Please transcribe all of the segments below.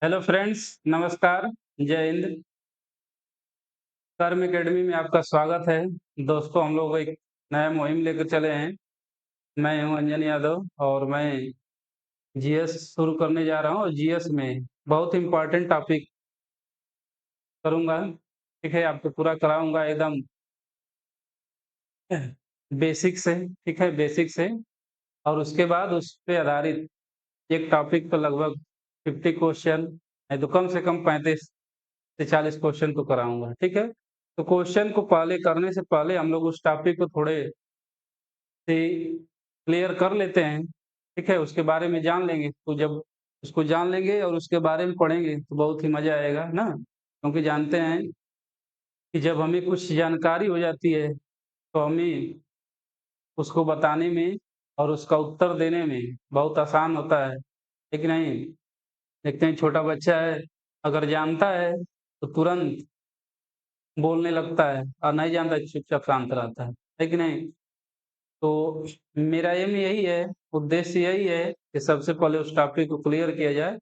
Hello friends, नमस्कार, जय हिंद। कर्म एकेडमी में आपका स्वागत है। दोस्तों, हम लोग एक नया मुहिम लेकर चले हैं। मैं हूं अंजन यादव और मैं जीएस शुरू करने जा रहा हूं और जीएस में बहुत इम्पोर्टेंट टॉपिक करूंगा। ठीक है, आपको पूरा कराऊंगा एकदम बेसिक से। ठीक है, बेसिक से। और उसके बाद उस पे आधारित एक टॉपिक पर लगभग 50 क्वेश्चन, नहीं तो कम से कम 35 से 40 क्वेश्चन तो कराऊंगा। ठीक है, तो क्वेश्चन को पहले करने से पहले हम लोग उस टॉपिक को थोड़े से क्लियर कर लेते हैं। ठीक है, उसके बारे में जान लेंगे, तो जब उसको जान लेंगे और उसके बारे में पढ़ेंगे तो बहुत ही मजा आएगा ना। क्योंकि जानते हैं कि जब हमें कुछ जानकारी हो जाती है तो हमें उसको बताने में और उसका उत्तर देने में बहुत आसान होता है। लेकिन नहीं, देखते हैं छोटा बच्चा है, अगर जानता है तो तुरंत बोलने लगता है और नहीं जानता चुपचाप शांत रहता है कि नहीं। तो मेरा एम यही है, उद्देश्य यही है कि सबसे पहले उस टॉपिक को क्लियर किया जाए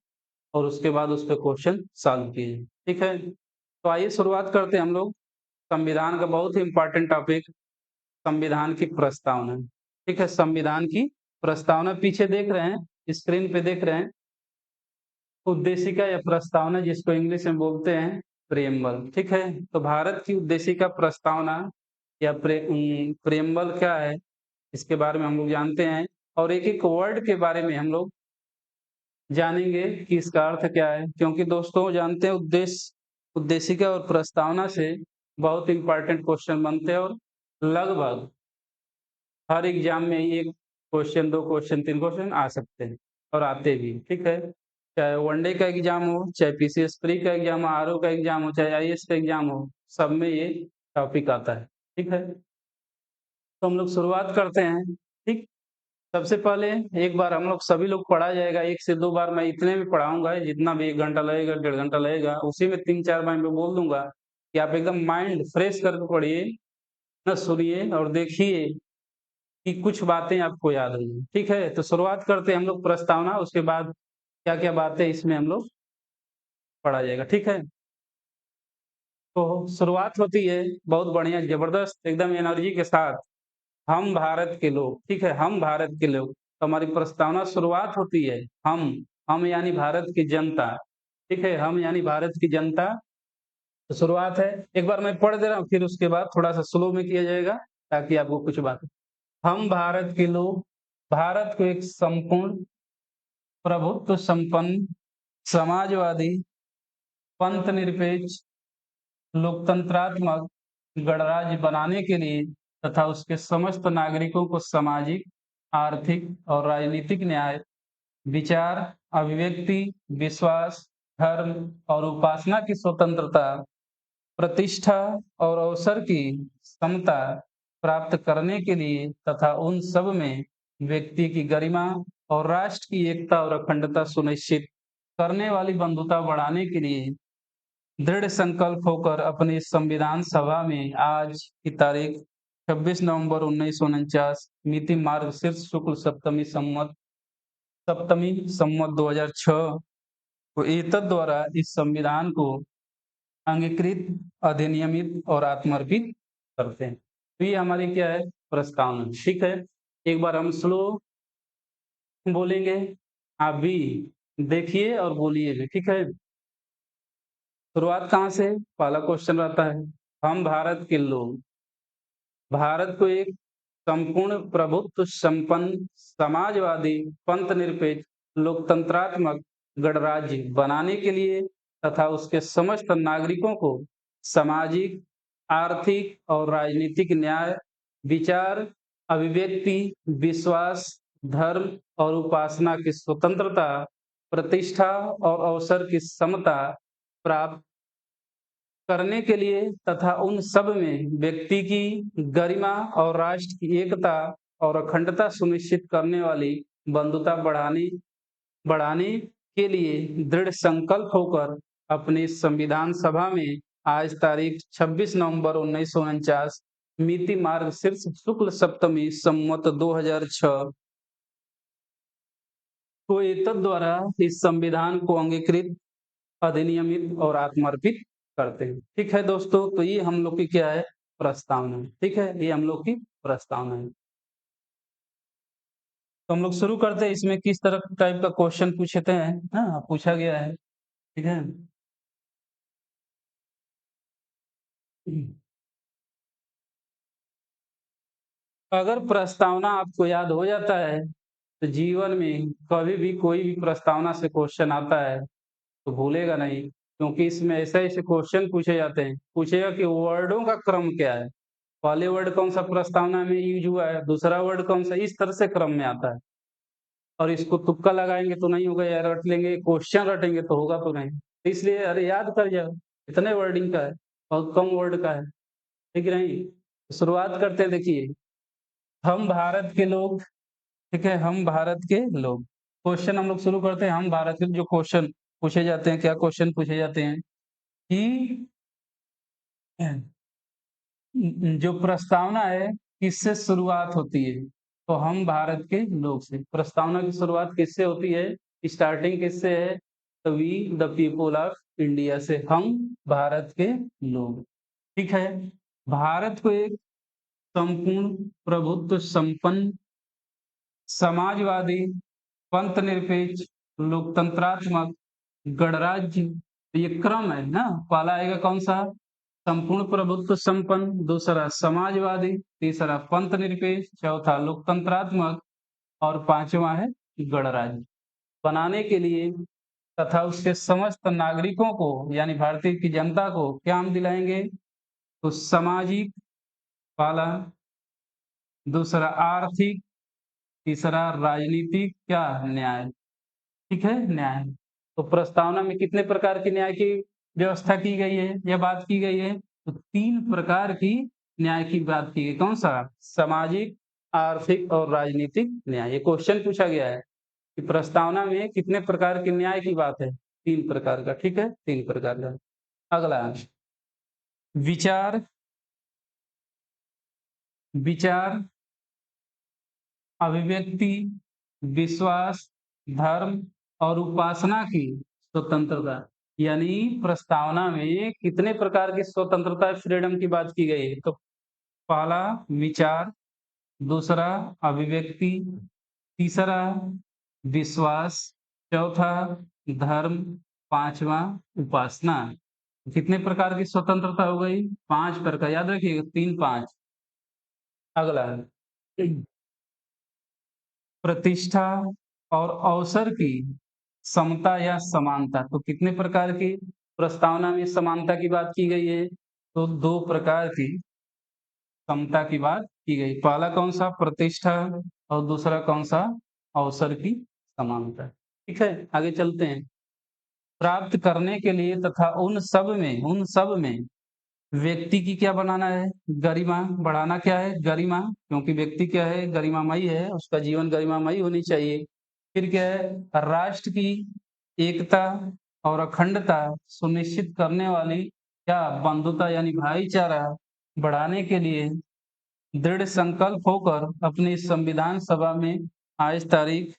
और उसके बाद उस पे क्वेश्चन सॉल्व किए जाए। ठीक है, तो आइए शुरुआत करते हैं हम लोग। संविधान का बहुत ही इम्पोर्टेंट टॉपिक, संविधान की प्रस्तावना। ठीक है, संविधान की प्रस्तावना पीछे देख रहे हैं, स्क्रीन पे देख रहे हैं। उद्देशिका या प्रस्तावना जिसको इंग्लिश में बोलते हैं प्रेम्बल। ठीक है, तो भारत की उद्देशिका प्रस्तावना या प्रेम्बल क्या है, इसके बारे में हम लोग जानते हैं। और एक-एक वर्ड के बारे में हम लोग जानेंगे कि इसका अर्थ क्या है। क्योंकि दोस्तों जानते हैं उद्देशिका और प्रस्तावना से बहुत इम्पोर्टेंट क्वेश्चन बनते हैं और लगभग हर एग्जाम में 1 क्वेश्चन, 2 क्वेश्चन, 3 क्वेश्चन आ सकते हैं और आते भी। ठीक है, चाहे वनडे का एग्जाम हो, चाहे पीसीएस प्री का एग्जाम हो, आरओ का एग्जाम हो, चाहे आईएएस का एग्जाम हो, सब में ये टॉपिक आता है। ठीक है, तो हम लोग शुरुआत करते हैं। ठीक, सबसे पहले एक बार हम लोग सभी लोग पढ़ा जाएगा, 1 से 2 बार मैं इतने में पढ़ाऊँगा, जितना भी 1 घंटा लगेगा, 1.5 घंटा लगेगा, उसी में 3-4 बार मैं बोल दूँगा कि आप एकदम माइंड फ्रेश करके पढ़िए, ना सुनिए और देखिए कि कुछ बातें आपको याद होंगी। ठीक है, तो शुरुआत करते हैं हम लोग प्रस्तावना, उसके बाद क्या-क्या बातें इसमें हम लोग पढ़ा जाएगा। ठीक है, तो शुरुआत होती है बहुत बढ़िया ज़बरदस्त एकदम एनर्जी के साथ, हम भारत के लोग। ठीक है, हम भारत के लोग, तो हमारी प्रस्तावना शुरुआत होती है हम यानी भारत की जनता। ठीक है, हम यानी भारत की जनता। तो शुरुआत है, एक बार मैं पढ़ दे रहा हूँ, फिर उसके बाद थोड़ा-सा स्लो में किया जाएगा ताकि आपको कुछ बात। हम भारत के लोग भारत को एक संपूर्ण प्रभुत्व संपन्न, समाजवादी, पंथ निरपेक्ष, लोकतंत्रात्मक गणराज्य बनाने के लिए तथा उसके समस्त नागरिकों को सामाजिक, आर्थिक और राजनीतिक न्याय, विचार, अभिव्यक्ति, विश्वास, धर्म और उपासना की स्वतंत्रता, प्रतिष्ठा और अवसर की समता प्राप्त करने के लिए तथा उन सब में व्यक्ति की गरिमा और राष्ट्र की एकता और अखंडता सुनिश्चित करने वाली बंधुता बढ़ाने के लिए दृढ़ संकल्प होकर अपनी संविधान सभा में आज की तारीख 26 नवंबर 1949 मिति मार्गशीर्ष शुक्ल सप्तमी संवत 2006 को एतद द्वारा इस संविधान को अंगीकृत, अधिनियमित और आत्मर्पित करते हैं। तो ये हमारी क्या है, प्रस्तावना। ठीक है, एक बार हम स्लो बोलेंगे, आप भी देखिए और बोलिए भी। ठीक है, शुरुआत कहाँ से, पहला क्वेश्चन रहता है, हम भारत के लोग भारत को एक संपूर्ण प्रभुत्व संपन्न, समाजवादी, पंथ निरपेक्ष, लोकतंत्रात्मक गणराज्य बनाने के लिए तथा उसके समस्त नागरिकों को सामाजिक, आर्थिक और राजनीतिक न्याय, विचार, अभिव्यक्ति, विश्वास, धर्म और उपासना की स्वतंत्रता, प्रतिष्ठा और अवसर की समता प्राप्त करने के लिए तथा उन सब में व्यक्ति की गरिमा और राष्ट्र की एकता और अखंडता सुनिश्चित करने वाली बंधुता बढ़ाने बढ़ाने के लिए दृढ़ संकल्प होकर अपनी संविधान सभा में आज तारीख 26 नवंबर 1949 मिति मार्गशीर्ष शुक्ल सप्तमी संवत 2006 को एतद द्वारा इस संविधान को अंगीकृत, अधिनियमित और आत्मर्पित करते हैं। ठीक है दोस्तों, तो ये हम लोग की क्या है, प्रस्तावना है। ठीक है, ये हम लोग की प्रस्तावना है। तो हम लोग शुरू करते हैं, इसमें किस तरह टाइप का क्वेश्चन पूछते हैं, हाँ पूछा गया है। ठीक है, अगर प्रस्तावना आपको याद हो जाता है तो जीवन में कभी भी कोई भी प्रस्तावना से क्वेश्चन आता है तो भूलेगा नहीं, क्योंकि इसमें ऐसे ऐसे क्वेश्चन पूछे जाते हैं। पूछेगा कि वर्डों का क्रम क्या है, पहले वर्ड कौन सा प्रस्तावना में यूज हुआ है, दूसरा वर्ड कौन सा, इस तरह से क्रम में आता है। और इसको तुक्का लगाएंगे तो नहीं होगा, या रट लेंगे, क्वेश्चन रटेंगे तो होगा तो नहीं। तो इसलिए अरे याद कर जाओ, इतने वर्डिंग का है, बहुत कम वर्ड का है। ठीक है नहीं, तो शुरुआत करते हैं। देखिए, हम भारत के लोग, ठीक है, हम भारत के लोग, क्वेश्चन हम लोग शुरू करते हैं। हम भारत के जो क्वेश्चन पूछे जाते हैं, क्या क्वेश्चन पूछे जाते हैं कि जो प्रस्तावना है किससे शुरुआत होती है, तो हम भारत के लोग से। प्रस्तावना की शुरुआत किससे होती है, स्टार्टिंग किससे है, तो we the people of India से, हम भारत के लोग। ठीक है, भारत को एक संपूर्ण प्रभुत्व संपन्न समाजवादी पंथ निरपेक्ष लोकतंत्रात्मक गणराज्य, ये क्रम है ना। पहला आएगा कौन सा, संपूर्ण प्रभुत्व संपन्न, दूसरा समाजवादी, तीसरा पंथ निरपेक्ष, चौथा लोकतंत्रात्मक और पांचवा है गणराज्य बनाने के लिए तथा उसके समस्त नागरिकों को यानी भारतीय की जनता को क्या हम दिलाएंगे, तो सामाजिक, पहला, दूसरा आर्थिक, तीसरा राजनीतिक क्या, न्याय। ठीक है, न्याय। तो प्रस्तावना में कितने प्रकार के न्याय की व्यवस्था की गई है या बात की गई है, तो 3 प्रकार की न्याय की बात की गई। कौन सा, सामाजिक, आर्थिक और राजनीतिक न्याय। ये क्वेश्चन पूछा गया है कि प्रस्तावना में कितने प्रकार के न्याय की बात है, 3 प्रकार का। ठीक है, 3 प्रकार का। अगला, विचार, विचार, अभिव्यक्ति, विश्वास, धर्म और उपासना की स्वतंत्रता। यानी प्रस्तावना में कितने प्रकार की स्वतंत्रता, फ्रीडम की बात की गई है, तो पहला विचार, दूसरा अभिव्यक्ति, तीसरा विश्वास, चौथा धर्म, पांचवा उपासना। कितने प्रकार की स्वतंत्रता हो गई, 5 प्रकार, याद रखिएगा 3 5। अगला, प्रतिष्ठा और अवसर की समता या समानता। तो कितने प्रकार की प्रस्तावना में समानता की बात की गई है, तो 2 प्रकार की समता की बात की गई। पहला कौन सा, प्रतिष्ठा, और दूसरा कौन सा, अवसर की समानता। ठीक है, आगे चलते हैं। प्राप्त करने के लिए तथा उन सब में व्यक्ति की क्या बनाना है, गरिमा बढ़ाना। क्या है, गरिमा, क्योंकि व्यक्ति क्या है, गरिमामयी है, उसका जीवन गरिमामयी होनी चाहिए। फिर क्या है, राष्ट्र की एकता और अखंडता सुनिश्चित करने वाली क्या, बंधुता यानी भाईचारा बढ़ाने के लिए दृढ़ संकल्प होकर अपनी संविधान सभा में आज तारीख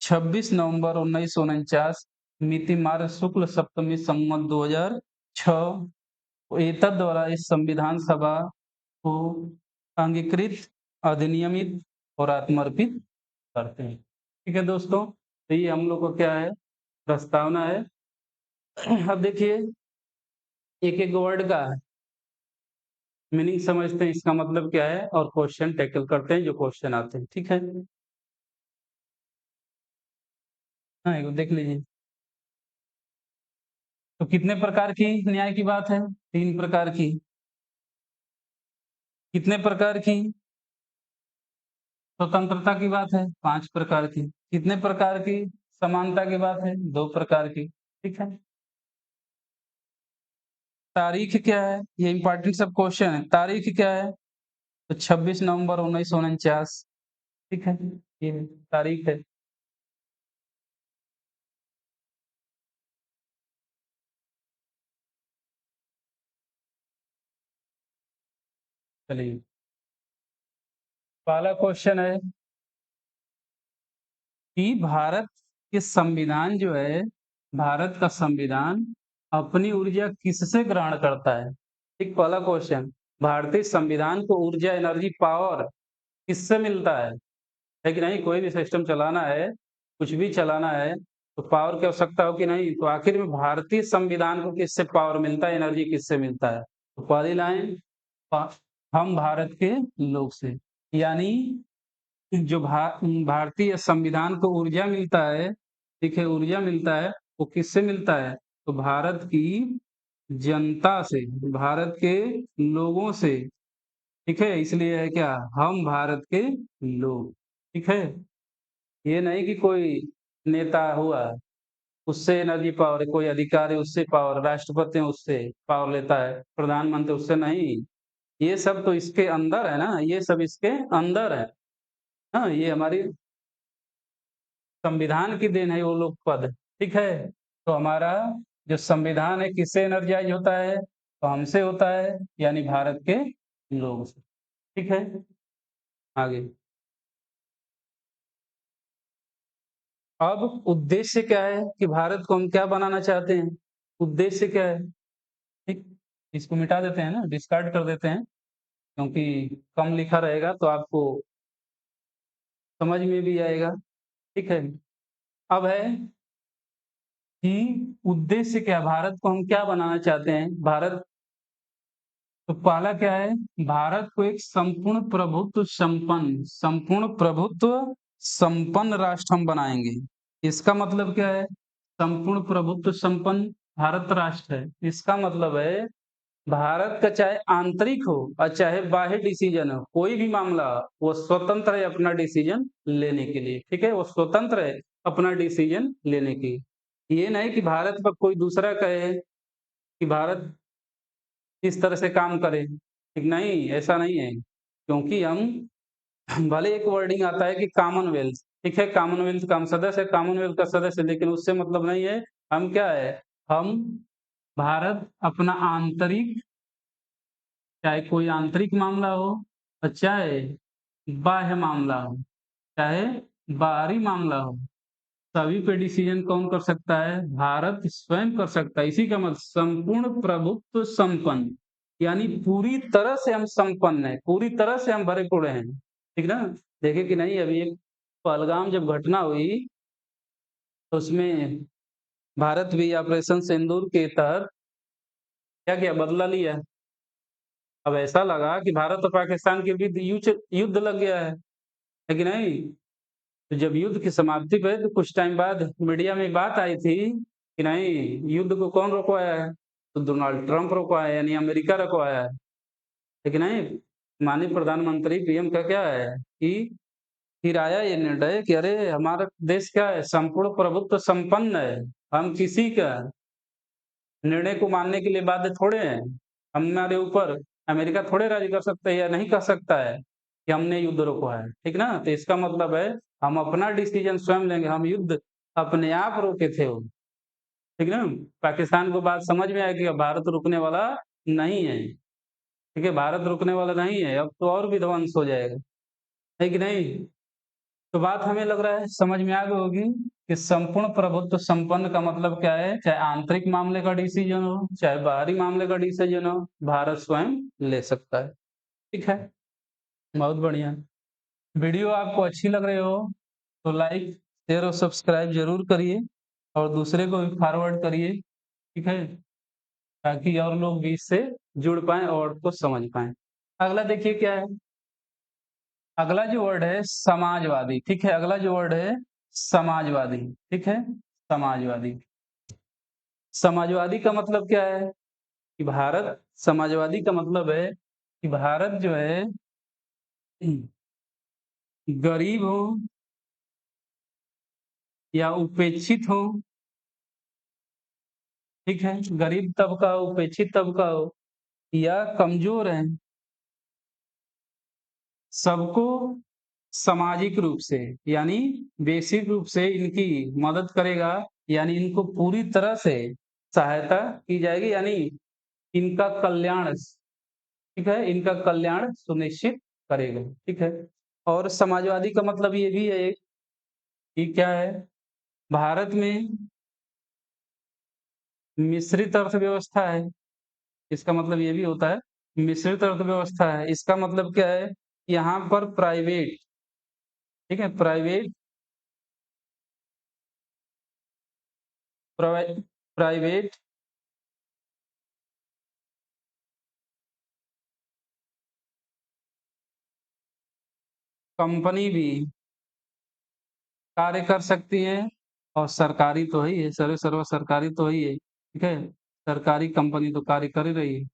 26 नवंबर 1949 मिति मार्च शुक्ल सप्तमी संवत 2006 एतद द्वारा इस संविधान सभा को अंगीकृत, अधिनियमित और आत्मर्पित करते हैं। ठीक है दोस्तों, तो ये हम लोग को क्या है, प्रस्तावना है। अब देखिए, एक एक वर्ड का मीनिंग समझते हैं, इसका मतलब क्या है, और क्वेश्चन टैकल करते हैं जो क्वेश्चन आते हैं। ठीक है, हाँ एक देख लीजिए। तो कितने प्रकार की न्याय की बात है, 3 प्रकार की। कितने प्रकार की स्वतंत्रता की बात है, 5 प्रकार की। कितने प्रकार की समानता की बात है, 2 प्रकार की। ठीक है, तारीख क्या है, ये इंपॉर्टेंट सब क्वेश्चन है। तारीख क्या है, तो 26 नवंबर 1949। ठीक है, ये तारीख है। चलिए, पहला क्वेश्चन है कि भारत के संविधान जो है भारत का संविधान अपनी ऊर्जा किससे ग्रहण करता है? एक पहला क्वेश्चन, भारतीय संविधान को ऊर्जा, एनर्जी, पावर किससे मिलता है कि नहीं? कोई भी सिस्टम चलाना है, कुछ भी चलाना है, तो पावर की आवश्यकता हो कि नहीं? तो आखिर में भारतीय संविधान को किससे पावर मिलता है, एनर्जी किससे मिलता है? तो पहली लाइन, हम भारत के लोग से, यानी जो भारतीय संविधान को ऊर्जा मिलता है, ठीक है, ऊर्जा मिलता है, वो किससे मिलता है? तो भारत की जनता से, भारत के लोगों से, ठीक है, इसलिए है क्या, हम भारत के लोग, ठीक है। ये नहीं कि कोई नेता हुआ उससे एनर्जी पावर है, कोई अधिकारी उससे पावर, राष्ट्रपति उससे पावर लेता है, प्रधानमंत्री उससे नहीं। ये सब तो इसके अंदर है ना, ये सब इसके अंदर है। हाँ, ये हमारी संविधान की देन है वो लोग पद, ठीक है। तो हमारा जो संविधान है किससे एनर्जाइज होता है? तो हमसे होता है, यानी भारत के लोगों से, ठीक है। आगे, अब उद्देश्य क्या है कि भारत को हम क्या बनाना चाहते हैं? उद्देश्य क्या है? ठीक, इसको मिटा देते हैं ना, डिस्कार्ड कर देते हैं, क्योंकि कम लिखा रहेगा तो आपको समझ में भी आएगा, ठीक है। अब है कि उद्देश्य क्या, भारत को हम क्या बनाना चाहते हैं? भारत, तो पहला क्या है, भारत को एक संपूर्ण प्रभुत्व संपन्न राष्ट्र हम बनाएंगे। इसका मतलब क्या है? संपूर्ण प्रभुत्व संपन्न भारत राष्ट्र है, इसका मतलब है भारत का चाहे आंतरिक हो और चाहे बाह्य डिसीजन हो, कोई भी मामला हो, वो स्वतंत्र है अपना डिसीजन लेने के लिए, ठीक है, वो स्वतंत्र है अपना डिसीजन लेने की। ये नहीं कि भारत पर कोई दूसरा कहे कि भारत इस तरह से काम करे, ठीक नहीं, ऐसा नहीं है, क्योंकि हम भले एक वर्डिंग आता है कि कॉमनवेल्थ, ठीक है, कॉमनवेल्थ का हम सदस्य है, कॉमनवेल्थ का सदस्य, लेकिन उससे मतलब नहीं है हम क्या है, हम भारत अपना आंतरिक, चाहे कोई आंतरिक मामला हो और चाहे बाह्य मामला हो, चाहे बाहरी मामला हो, सभी पे डिसीजन कौन कर सकता है? भारत स्वयं कर सकता है। इसी का मतलब संपूर्ण प्रभुत्व संपन्न, यानी पूरी तरह से हम संपन्न है, पूरी तरह से हम भरे पूरे हैं, ठीक ना। देखे कि नहीं, अभी एक पहलगाम जब घटना हुई तो उसमें भारत भी ऑपरेशन सिंदूर के तहत क्या किया, बदला लिया। अब ऐसा लगा कि भारत और पाकिस्तान के बीच युद्ध युद्ध लग गया है कि नहीं? तो जब युद्ध की समाप्ति पे तो कुछ टाइम बाद मीडिया में बात आई थी कि नहीं, युद्ध को कौन रुकवाया है? तो डोनाल्ड ट्रंप रुकवाया है, यानी अमेरिका रुकवाया है, लेकिन नहीं, माननीय प्रधानमंत्री पीएम का क्या है कि फिर आया ये निर्णय कि अरे हमारा देश क्या है, संपूर्ण प्रभुत्व संपन्न है, हम किसी का निर्णय को मानने के लिए बाध्य थोड़े हैं। हमारे ऊपर अमेरिका थोड़े राजी कर सकता है या नहीं कर सकता है कि हमने युद्ध रोका है, ठीक ना। तो इसका मतलब है हम अपना डिसीजन स्वयं लेंगे, हम युद्ध अपने आप रोके थे वो, ठीक ना। पाकिस्तान को बात समझ में आएगी, अब भारत रुकने वाला नहीं है, ठीक है, भारत रुकने वाला नहीं है, अब तो और भी ध्वंस हो जाएगा, है कि नहीं। तो बात हमें लग रहा है समझ में आ गई होगी कि संपूर्ण प्रभुत्व संपन्न का मतलब क्या है, चाहे आंतरिक मामले का डिसीजन हो चाहे बाहरी मामले का डिसीजन हो, भारत स्वयं ले सकता है, ठीक है। बहुत बढ़िया। वीडियो आपको अच्छी लग रही हो तो लाइक, शेयर और सब्सक्राइब जरूर करिए और दूसरे को भी फॉरवर्ड करिए, ठीक है, ताकि और लोग भी इससे जुड़ पाएं और को समझ पाएं। अगला देखिए क्या है, अगला जो वर्ड है समाजवादी, ठीक है, अगला जो वर्ड है समाजवादी, ठीक है, समाजवादी। समाजवादी का मतलब क्या है कि भारत, समाजवादी का मतलब है कि भारत जो है गरीब हो या उपेक्षित हो, ठीक है, गरीब तबका हो, उपेक्षित तबका हो या कमजोर है, सबको सामाजिक रूप से, यानी बेसिक रूप से इनकी मदद करेगा, यानी इनको पूरी तरह से सहायता की जाएगी, यानी इनका कल्याण, ठीक है, इनका कल्याण सुनिश्चित करेगा, ठीक है। और समाजवादी का मतलब ये भी है कि क्या है, भारत में मिश्रित अर्थव्यवस्था है, इसका मतलब ये भी होता है मिश्रित अर्थव्यवस्था है। इसका मतलब क्या है? यहाँ पर प्राइवेट, ठीक है, प्राइवेट कंपनी भी कार्य कर सकती है, और सरकारी तो है ही है, सर्व सर्व सरकारी तो है ही है, ठीक है। सरकारी कंपनी तो कार्य कर ही रही है,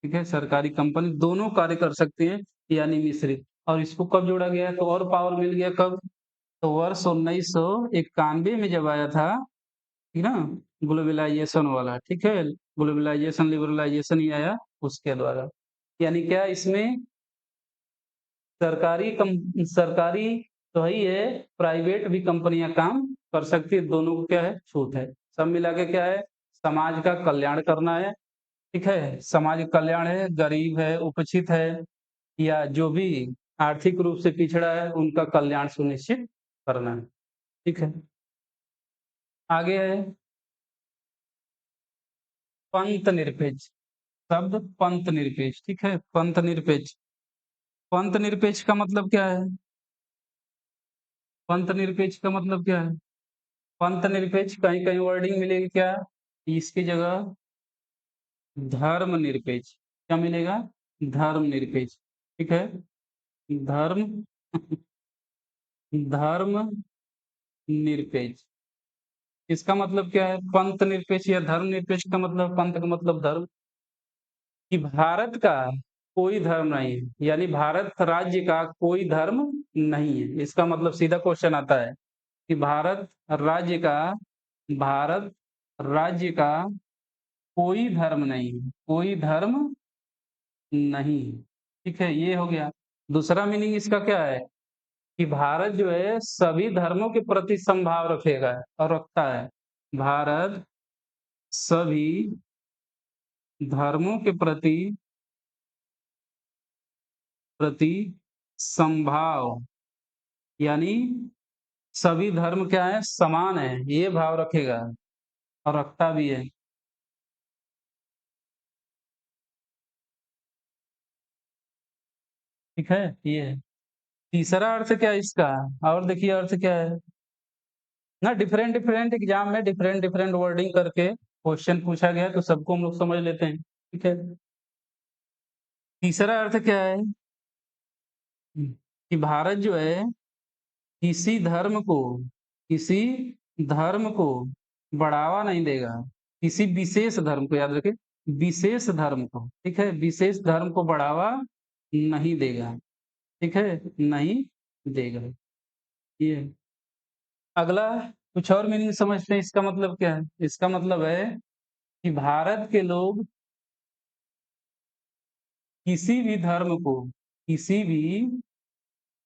ठीक है। सरकारी कंपनी दोनों कार्य कर सकती है, यानी मिश्रित। और इसको कब जोड़ा गया है? तो और पावर मिल गया कब? तो वर्ष 1991 में जब आया था, ठीक ना, ग्लोबलाइजेशन वाला, ठीक है। ग्लोबलाइजेशन लिबरलाइजेशन ही आया उसके द्वारा। यानी क्या इसमें सरकारी तो है ही है, प्राइवेट भी कंपनियां काम कर सकती है, दोनों को क्या है, छूट है। सब मिला के क्या है, समाज का कल्याण करना है, ठीक है। समाज कल्याण है, गरीब है, उपेक्षित है, या जो भी आर्थिक रूप से पिछड़ा है, उनका कल्याण सुनिश्चित करना है, ठीक है। आगे है पंथ निरपेक्ष। शब्द पंथ निरपेक्ष, ठीक है, पंथ निरपेक्ष। पंथ निरपेक्ष का मतलब क्या है? पंथ निरपेक्ष का मतलब क्या है? पंथ निरपेक्ष कहीं कहीं वर्डिंग मिलेगी क्या? इसकी जगह धर्म निरपेक्ष। क्या मिलेगा? धर्म निरपेक्ष, ठीक है। धर्म धर्म निरपेक्ष, इसका मतलब क्या है? पंथ निरपेक्ष या धर्म निरपेक्ष का मतलब, पंथ का मतलब धर्म, कि भारत का कोई धर्म नहीं है, यानी भारत राज्य का कोई धर्म नहीं है। इसका मतलब सीधा क्वेश्चन आता है कि राज्य का भारत राज्य का कोई धर्म नहीं है, कोई धर्म नहीं, ठीक है, ये हो गया। दूसरा मीनिंग इसका क्या है? कि भारत जो है सभी धर्मों के प्रति समभाव रखेगा और रखता है। भारत सभी धर्मों के प्रति प्रति समभाव, यानी सभी धर्म क्या है, समान है, ये भाव रखेगा और रखता भी है, ठीक है, ये है। तीसरा अर्थ क्या है इसका? और देखिए अर्थ क्या है ना, डिफरेंट डिफरेंट एग्जाम में डिफरेंट डिफरेंट वर्डिंग करके क्वेश्चन पूछा गया, तो सबको हम लोग समझ लेते हैं, ठीक है। तीसरा अर्थ क्या है? कि भारत जो है किसी धर्म को किसी धर्म को बढ़ावा नहीं देगा, किसी विशेष धर्म को, याद रखें, विशेष धर्म को, ठीक है, विशेष धर्म को बढ़ावा नहीं देगा, ठीक है, नहीं देगा, ये है। अगला कुछ और मीनिंग समझते हैं, इसका मतलब क्या है? इसका मतलब है कि भारत के लोग किसी भी धर्म को किसी भी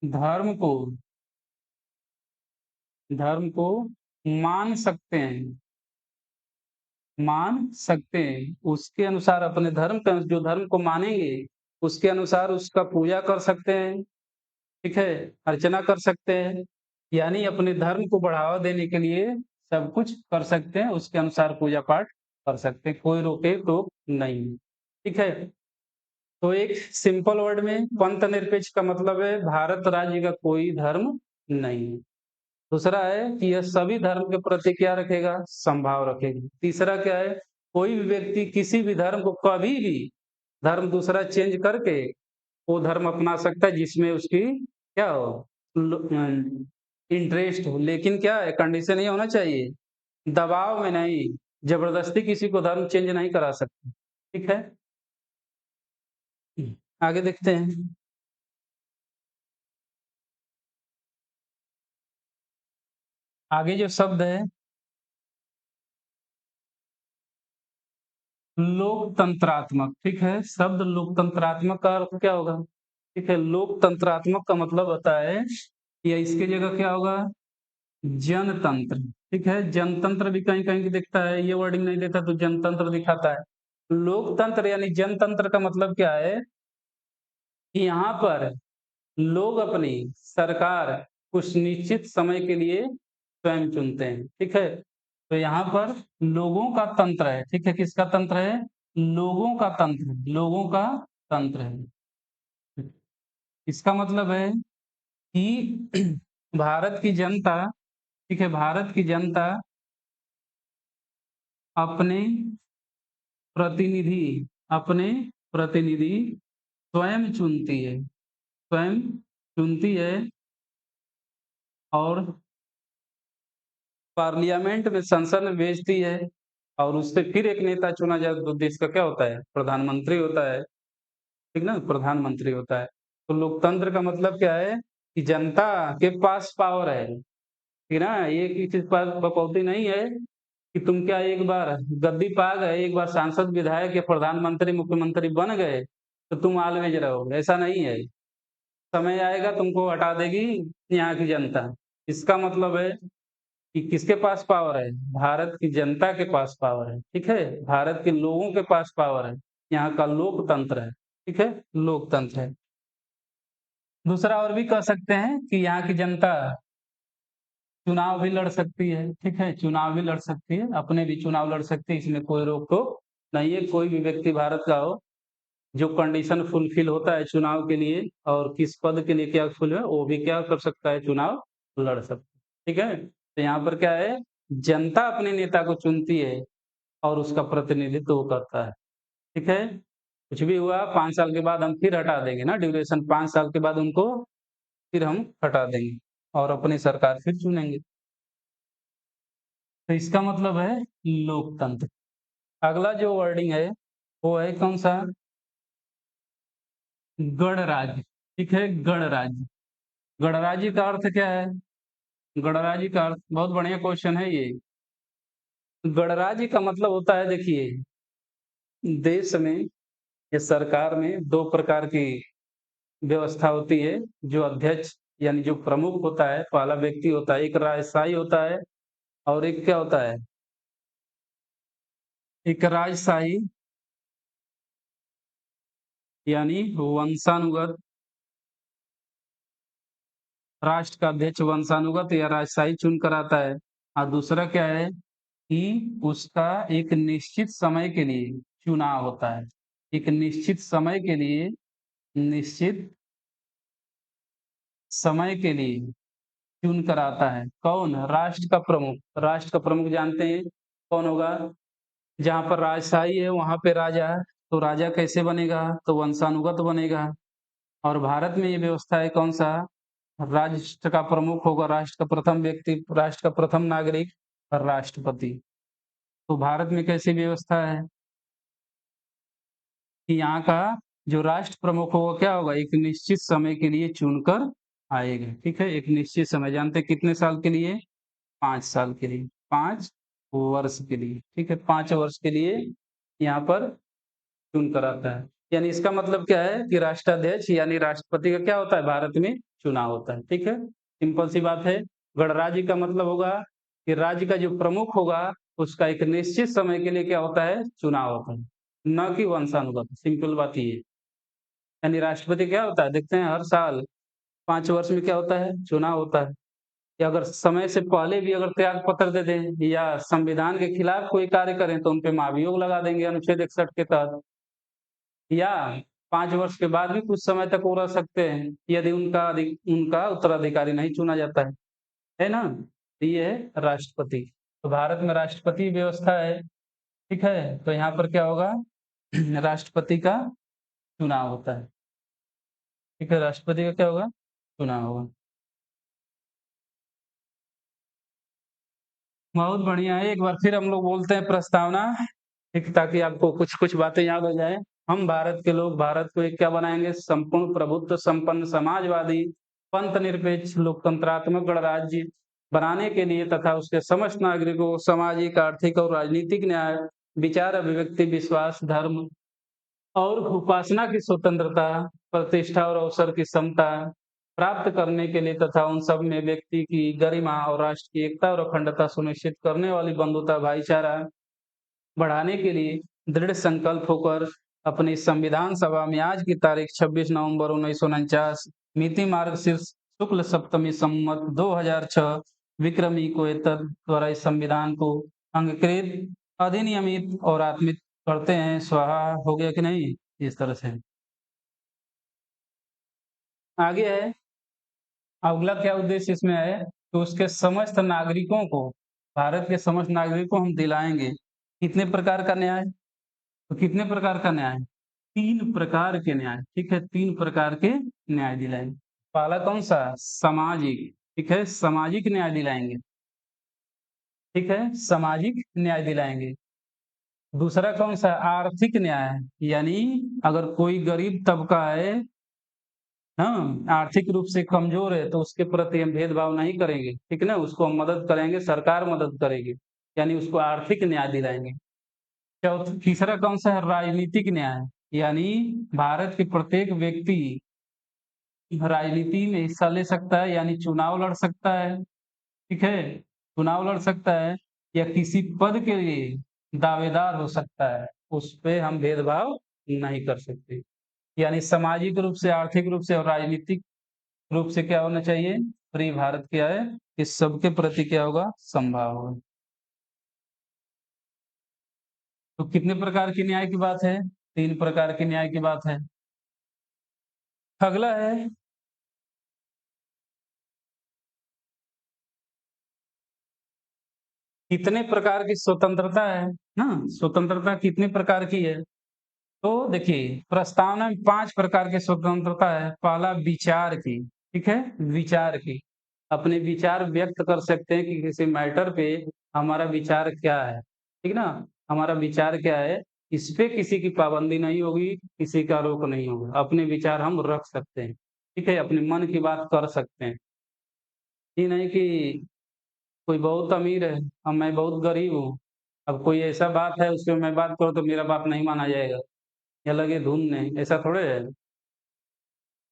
धर्म को धर्म को मान सकते हैं, उसके अनुसार अपने धर्म का, जो धर्म को मानेंगे उसके अनुसार उसका पूजा कर सकते हैं, ठीक है, अर्चना कर सकते हैं, यानी अपने धर्म को बढ़ावा देने के लिए सब कुछ कर सकते हैं, उसके अनुसार पूजा पाठ कर सकते हैं, कोई रोके टोक नहीं, ठीक है। तो एक सिंपल वर्ड में पंथ निरपेक्ष का मतलब है भारत राज्य का कोई धर्म नहीं। दूसरा है कि यह सभी धर्म के प्रति क्या रखेगा, समभाव रखेगा। तीसरा क्या है? कोई भी व्यक्ति किसी भी धर्म को कभी भी धर्म दूसरा चेंज करके वो धर्म अपना सकता है जिसमें उसकी क्या हो, इंटरेस्ट हो, लेकिन क्या है, कंडीशन ये होना चाहिए, दबाव में नहीं, जबरदस्ती किसी को धर्म चेंज नहीं करा सकते, ठीक है। आगे देखते हैं। आगे जो शब्द है लोकतंत्रात्मक, ठीक है, शब्द लोकतंत्रात्मक का अर्थ क्या होगा? ठीक है, लोकतंत्रात्मक का मतलब होता है, या इसकी जगह क्या होगा, जनतंत्र, ठीक है। जनतंत्र भी कहीं कहीं दिखता है, ये वर्डिंग नहीं देता तो जनतंत्र दिखाता है। लोकतंत्र यानी जनतंत्र का मतलब क्या है कि यहाँ पर लोग अपनी सरकार कुछ निश्चित समय के लिए स्वयं चुनते हैं, ठीक है। तो यहाँ पर लोगों का तंत्र है, ठीक है, किसका तंत्र है? लोगों का तंत्र, लोगों का तंत्र है। इसका मतलब है कि भारत की जनता, ठीक है, भारत की जनता अपने प्रतिनिधि, अपने प्रतिनिधि स्वयं चुनती है, स्वयं चुनती है और पार्लियामेंट में, संसद में भेजती है और उससे फिर एक नेता चुना जाए तो देश का क्या होता है? प्रधानमंत्री होता है, ठीक ना? प्रधानमंत्री होता है। तो लोकतंत्र का मतलब क्या है? कि जनता के पास पावर है, ठीक ना? ये किसी के पास बपौती नहीं है कि तुम क्या एक बार गद्दी पा गए, एक बार सांसद, विधायक या प्रधानमंत्री, मुख्यमंत्री बन गए तो तुम ऑलवेज रहोगे, ऐसा नहीं है। समय आएगा तुमको हटा देगी यहाँ की जनता। इसका मतलब है कि किसके पास पावर है? भारत की जनता के पास पावर है, ठीक है? भारत के लोगों के पास पावर है। यहाँ का लोकतंत्र है, ठीक है? लोकतंत्र है। दूसरा और भी कह सकते हैं कि यहाँ की जनता चुनाव भी लड़ सकती है, ठीक है? चुनाव भी लड़ सकती है, अपने भी चुनाव लड़ सकती है, इसमें कोई रोक-टोक नहीं है। कोई भी व्यक्ति भारत का हो, जो कंडीशन फुलफिल होता है चुनाव के लिए और किस पद के लिए क्या फुल है, वो भी क्या कर सकता है? चुनाव लड़ सकता है, ठीक है? तो यहाँ पर क्या है? जनता अपने नेता को चुनती है और उसका प्रतिनिधित्व वो करता है, ठीक है? कुछ भी हुआ 5 साल के बाद हम फिर हटा देंगे ना, ड्यूरेशन 5 साल के बाद उनको फिर हम हटा देंगे और अपनी सरकार फिर चुनेंगे। तो इसका मतलब है लोकतंत्र। अगला जो वर्डिंग है वो है कौन-सा? गणराज्य, ठीक है? गणराज्य। गणराज्य का अर्थ क्या है? गणराज्य का अर्थ, बहुत बढ़िया क्वेश्चन है ये। गणराज्य का मतलब होता है, देखिए, देश में या सरकार में 2 प्रकार की व्यवस्था होती है। जो अध्यक्ष यानी जो प्रमुख होता है, पहला व्यक्ति होता है, एक राजशाही होता है और एक क्या होता है? एक राजशाही यानी वंशानुगत, राष्ट्र का अध्यक्ष वंशानुगत या राजशाही चुनकर आता है। और दूसरा क्या है कि उसका एक निश्चित समय के लिए चुनाव होता है। एक निश्चित समय के लिए, निश्चित समय के लिए चुन कर आता है। कौन? राष्ट्र का प्रमुख। राष्ट्र का प्रमुख जानते हैं कौन होगा? जहाँ पर राजशाही है वहाँ पे राजा है, तो राजा कैसे बनेगा? तो वंशानुगत बनेगा। और भारत में ये व्यवस्था है कौन-सा? राष्ट्र का प्रमुख होगा, राष्ट्र का प्रथम व्यक्ति, राष्ट्र का प्रथम नागरिक राष्ट्रपति। तो भारत में कैसी व्यवस्था है कि यहाँ का जो राष्ट्र प्रमुख होगा क्या होगा? एक निश्चित समय के लिए चुनकर आएगा, ठीक है? एक निश्चित समय, जानते हैं कितने साल के लिए? 5 साल के लिए, 5 वर्ष के लिए, ठीक है? 5 वर्ष के लिए यहाँ पर चुनकर आता है। यानी इसका मतलब क्या है कि राष्ट्राध्यक्ष यानी राष्ट्रपति का क्या होता है? भारत में चुनाव होता है, ठीक है? सिंपल सी बात है। गणराज्य का मतलब होगा कि राज्य का जो प्रमुख होगा, उसका एक निश्चित समय के लिए क्या होता है? चुनाव होता है, ना कि वंशानुगत। सिंपल बात ये है। यानी राष्ट्रपति क्या होता है? देखते हैं हर साल 5 वर्ष में क्या होता है? चुनाव होता है। या अगर समय से पहले भी अगर त्याग पत्र दे दें या संविधान के खिलाफ कोई कार्य करें तो उन पे महाभियोग लगा देंगे अनुच्छेद 61 के तहत। या 5 वर्ष के बाद भी कुछ समय तक वो रह सकते हैं, यदि उनका उत्तराधिकारी नहीं चुना जाता है ना? तो ये है राष्ट्रपति। तो भारत में राष्ट्रपति व्यवस्था है, ठीक है? तो यहाँ पर क्या होगा? राष्ट्रपति का चुनाव होता है, ठीक है? राष्ट्रपति का क्या होगा? चुनाव होगा। बहुत बढ़िया है। एक बार फिर हम लोग बोलते हैं प्रस्तावना, ठीक, ताकि आपको कुछ-कुछ बातें याद हो जाएँ। हम भारत के लोग भारत को एक क्या बनाएँगे? संपूर्ण प्रभुत्व संपन्न समाजवादी, पंथ निरपेक्ष, लोकतंत्रात्मक गणराज्य बनाने के लिए तथा उसके समस्त नागरिकों को सामाजिक, आर्थिक और राजनीतिक न्याय, विचार, अभिव्यक्ति, विश्वास, धर्म और उपासना की स्वतंत्रता, प्रतिष्ठा और अवसर की समता प्राप्त करने के लिए तथा उन सब में व्यक्ति की गरिमा और राष्ट्र की एकता और अखंडता सुनिश्चित करने वाली बंधुता, भाईचारा बढ़ाने के लिए दृढ़ संकल्प होकर अपनी संविधान सभा में आज की तारीख 26 नवंबर 1949 मिति मार्गशीर्ष शुक्ल सप्तमी संवत 2006 विक्रमी को एतद द्वारा इस संविधान को अंगकृत, अधिनियमित और आत्मित करते हैं। स्वाहा हो गया कि नहीं? इस तरह से। आगे है, अगला क्या उद्देश्य इसमें है कि उसके समस्त नागरिकों को, भारत के समस्त नागरिकों को हम दिलाएँगे। कितने प्रकार का न्याय? तो कितने प्रकार का न्याय? 3 प्रकार के न्याय, ठीक है? 3 प्रकार के न्याय दिलाएँगे। पहला कौन-सा? सामाजिक, ठीक है? सामाजिक न्याय दिलाएँगे, ठीक है? सामाजिक न्याय दिलाएँगे। दूसरा कौन-सा? आर्थिक न्याय, यानी अगर कोई गरीब तबका है, हाँ, आर्थिक रूप से कमज़ोर है, तो उसके प्रति हम भेदभाव नहीं करेंगे, ठीक है ना? उसको हम मदद करेंगे, सरकार मदद करेगी, यानी उसको आर्थिक न्याय दिलाएँगे। तीसरा कौन-सा है? राजनीतिक न्याय, यानी भारत के प्रत्येक व्यक्ति राजनीति में हिस्सा ले सकता है, यानी चुनाव लड़ सकता है, ठीक है? चुनाव लड़ सकता है या किसी पद के लिए दावेदार हो सकता है, उस पे हम भेदभाव नहीं कर सकते। यानी सामाजिक रूप से, आर्थिक रूप से और राजनीतिक रूप से क्या होना चाहिए? फ्री भारत क्या है? कि सबके प्रति क्या होगा? समभाव होगा। तो कितने प्रकार की न्याय की बात है? 3 प्रकार के न्याय की बात है। अगला है, कितने प्रकार की स्वतंत्रता है ना? स्वतंत्रता कितने प्रकार की है? तो देखिए, प्रस्तावना में 5 प्रकार की स्वतंत्रता है। पहला विचार की, ठीक है? विचार की। अपने विचार व्यक्त कर सकते हैं कि किसी मैटर पे हमारा विचार क्या है, ठीक ना? हमारा विचार क्या है, इस पे किसी की पाबंदी नहीं होगी, किसी का रोक नहीं होगा। अपने विचार हम रख सकते हैं, ठीक है? अपने मन की बात कर सकते हैं। ये नहीं कि कोई बहुत अमीर है और मैं बहुत गरीब हूँ। अब कोई ऐसा बात है उसपे मैं बात करूँ तो मेरा बात नहीं माना जाएगा या लगे धुन नहीं, ऐसा थोड़े है।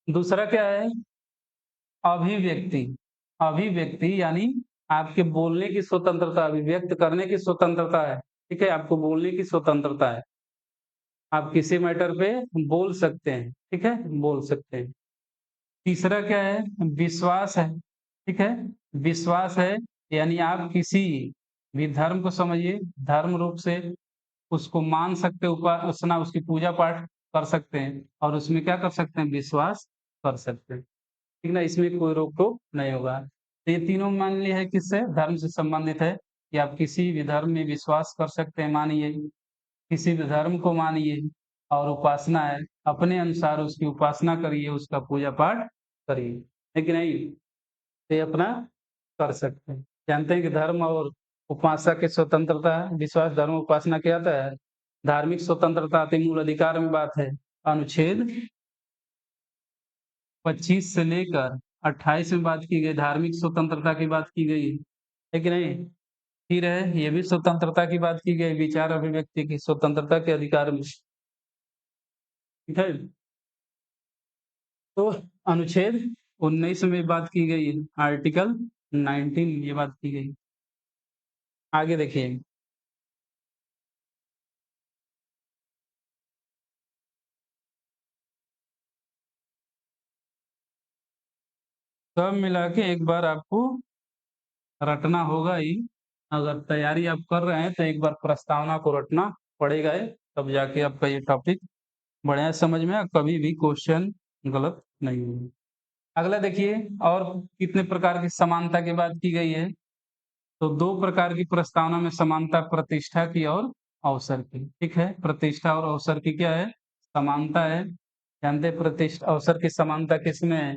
दूसरा क्या है? अभिव्यक्ति। अभिव्यक्ति यानी आपके बोलने की स्वतंत्रता, अभिव्यक्त करने की स्वतंत्रता है, ठीक है? आपको बोलने की स्वतंत्रता है। आप किसी मैटर पे बोल सकते हैं, ठीक है? बोल सकते हैं। तीसरा क्या है? विश्वास है, ठीक है? विश्वास है, यानी आप किसी भी धर्म को समझिए, धर्म रूप से उसको मान सकते हैं, उपासना उसकी पूजा-पाठ कर सकते हैं और उसमें क्या कर सकते हैं? विश्वास कर सकते हैं। ठीक ना? इसमें कोई रोक-टोक नहीं होगा। तो ये तीनों मान लिए है किससे? धर्म से संबंधित है कि आप किसी भी धर्म में विश्वास कर सकते हैं, मानिए, किसी भी धर्म को मानिए और उपासना है, अपने अनुसार उसकी उपासना करिए, उसका पूजा-पाठ करिए। है कि नहीं? तो ये अपना कर सकते हैं। जानते हैं कि धर्म और उपासना की स्वतंत्रता है, विश्वास, धर्म, उपासना क्या आता है? धार्मिक स्वतंत्रता आती है, मूल अधिकार में बात है। अनुच्छेद 25 से लेकर 28 में बात की गई, धार्मिक स्वतंत्रता की बात की गई है कि नहीं? फिर है, ये भी स्वतंत्रता की बात की गई, विचार अभिव्यक्ति की स्वतंत्रता के अधिकार में, ठीक है? तो अनुच्छेद 19 में बात की गई है, आर्टिकल 19 ये बात की गई। आगे देखिए, सब मिला के एक बार आपको रटना होगा ही। अगर तैयारी आप कर रहे हैं तो एक बार प्रस्तावना को रटना पड़ेगा ही, तब जाके आपका ये टॉपिक बढ़िया समझ में और कभी भी क्वेश्चन गलत नहीं होगा। अगला देखिए, और कितने प्रकार की समानता की बात की गई है? तो 2 प्रकार की प्रस्तावना में समानता, प्रतिष्ठा की और अवसर की, ठीक है? प्रतिष्ठा और अवसर की क्या है? समानता है। जानते हैं प्रतिष्ठा अवसर की समानता किसमें है?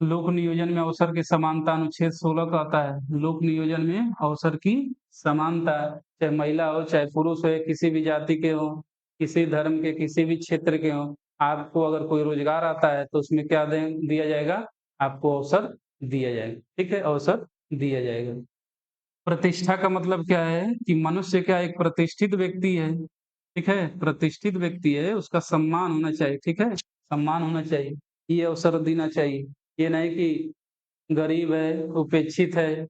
लोक नियोजन में अवसर की समानता अनुच्छेद 16 का आता है। लोक नियोजन में अवसर की समानता, चाहे महिला हो, चाहे पुरुष हो, या किसी भी जाति के हों, किसी धर्म के, किसी भी क्षेत्र के हों, आपको अगर कोई रोज़गार आता है तो उसमें क्या दें दिया जाएगा? आपको अवसर दिया जाएगा, ठीक है? अवसर दिया जाएगा। प्रतिष्ठा का मतलब क्या है कि मनुष्य क्या एक प्रतिष्ठित व्यक्ति है, ठीक है? प्रतिष्ठित व्यक्ति है, उसका सम्मान होना चाहिए, ठीक है? सम्मान होना चाहिए, ये अवसर देना चाहिए। ये नहीं कि गरीब है, उपेक्षित है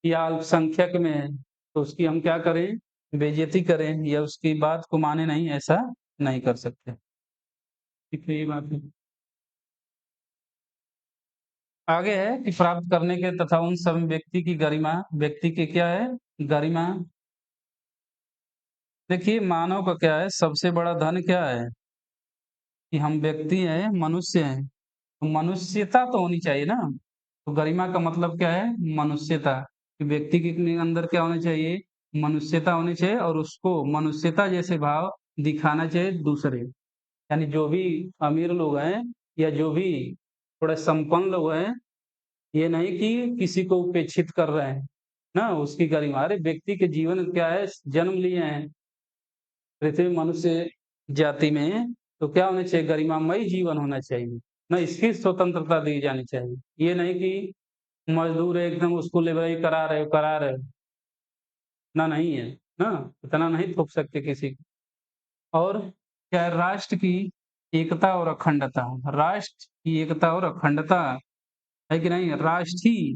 या अल्पसंख्यक में है, तो उसकी हम क्या करें? बेइज़्ज़ती करें या उसकी बात को माने नहीं, ऐसा नहीं कर सकते। ठीक है, ये बात है। आगे है कि प्राप्त करने के तथा उन सभी व्यक्ति की गरिमा, व्यक्ति की क्या है? गरिमा। देखिए मानव का क्या है, सबसे बड़ा धन क्या है कि हम व्यक्ति हैं, मनुष्य हैं, तो मनुष्यता तो होनी चाहिए ना। तो गरिमा का मतलब क्या है, मनुष्यता। कि व्यक्ति के अंदर क्या होना चाहिए, मनुष्यता होनी चाहिए, और उसको मनुष्यता जैसे भाव दिखाना चाहिए दूसरे। यानी जो भी अमीर लोग हैं या जो भी थोड़े संपन्न लोग हैं, ये नहीं कि किसी को उपेक्षित कर रहे हैं ना, उसकी गरिमा। अरे व्यक्ति के जीवन क्या है, जन्म लिए हैं पृथ्वी मनुष्य जाति में, तो क्या होना चाहिए, गरिमामयी जीवन होना चाहिए ना, इसकी स्वतंत्रता दी जानी चाहिए। ये नहीं कि मजदूर है एकदम, उसको लेबराई करा रहे हो, ना नहीं है ना, इतना नहीं थोप सकते किसी को। और क्या है, राष्ट्र की एकता और अखंडता। राष्ट्र की एकता और अखंडता है कि नहीं, राष्ट्र ही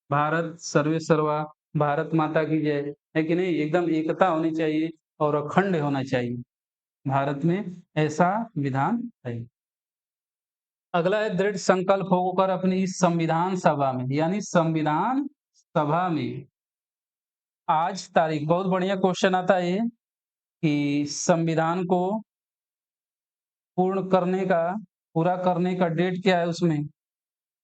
भारत सर्वे सर्वा, भारत माता की जय, है कि नहीं, एकदम एकता होनी चाहिए और अखंड होना चाहिए भारत में, ऐसा विधान है। अगला है दृढ़ संकल्प होकर अपनी इस संविधान सभा में, यानी संविधान सभा में आज तारीख, बहुत बढ़िया क्वेश्चन आता है ये, कि संविधान को पूर्ण करने का, पूरा करने का डेट क्या है उसमें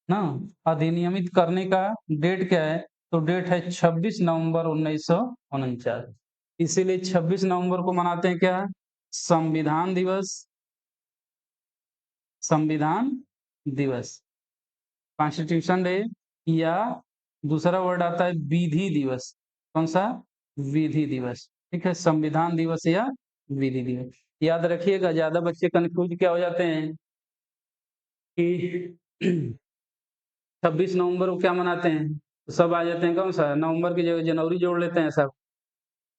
ना, अधिनियमित करने का डेट क्या है, तो डेट है 26 नवंबर 1949। इसीलिए 26 नवंबर को मनाते हैं क्या, संविधान दिवस, संविधान दिवस, कॉन्स्टिट्यूशन डे, या दूसरा वर्ड आता है विधि दिवस। कौन सा, विधि दिवस। ठीक है, संविधान दिवस या विधि दिवस। याद रखिएगा, ज्यादा बच्चे कंफ्यूज क्या हो जाते हैं कि 26 नवंबर को क्या मनाते हैं, तो सब आ जाते हैं कौन सा, नवंबर की जगह जनवरी जोड़ लेते हैं सब,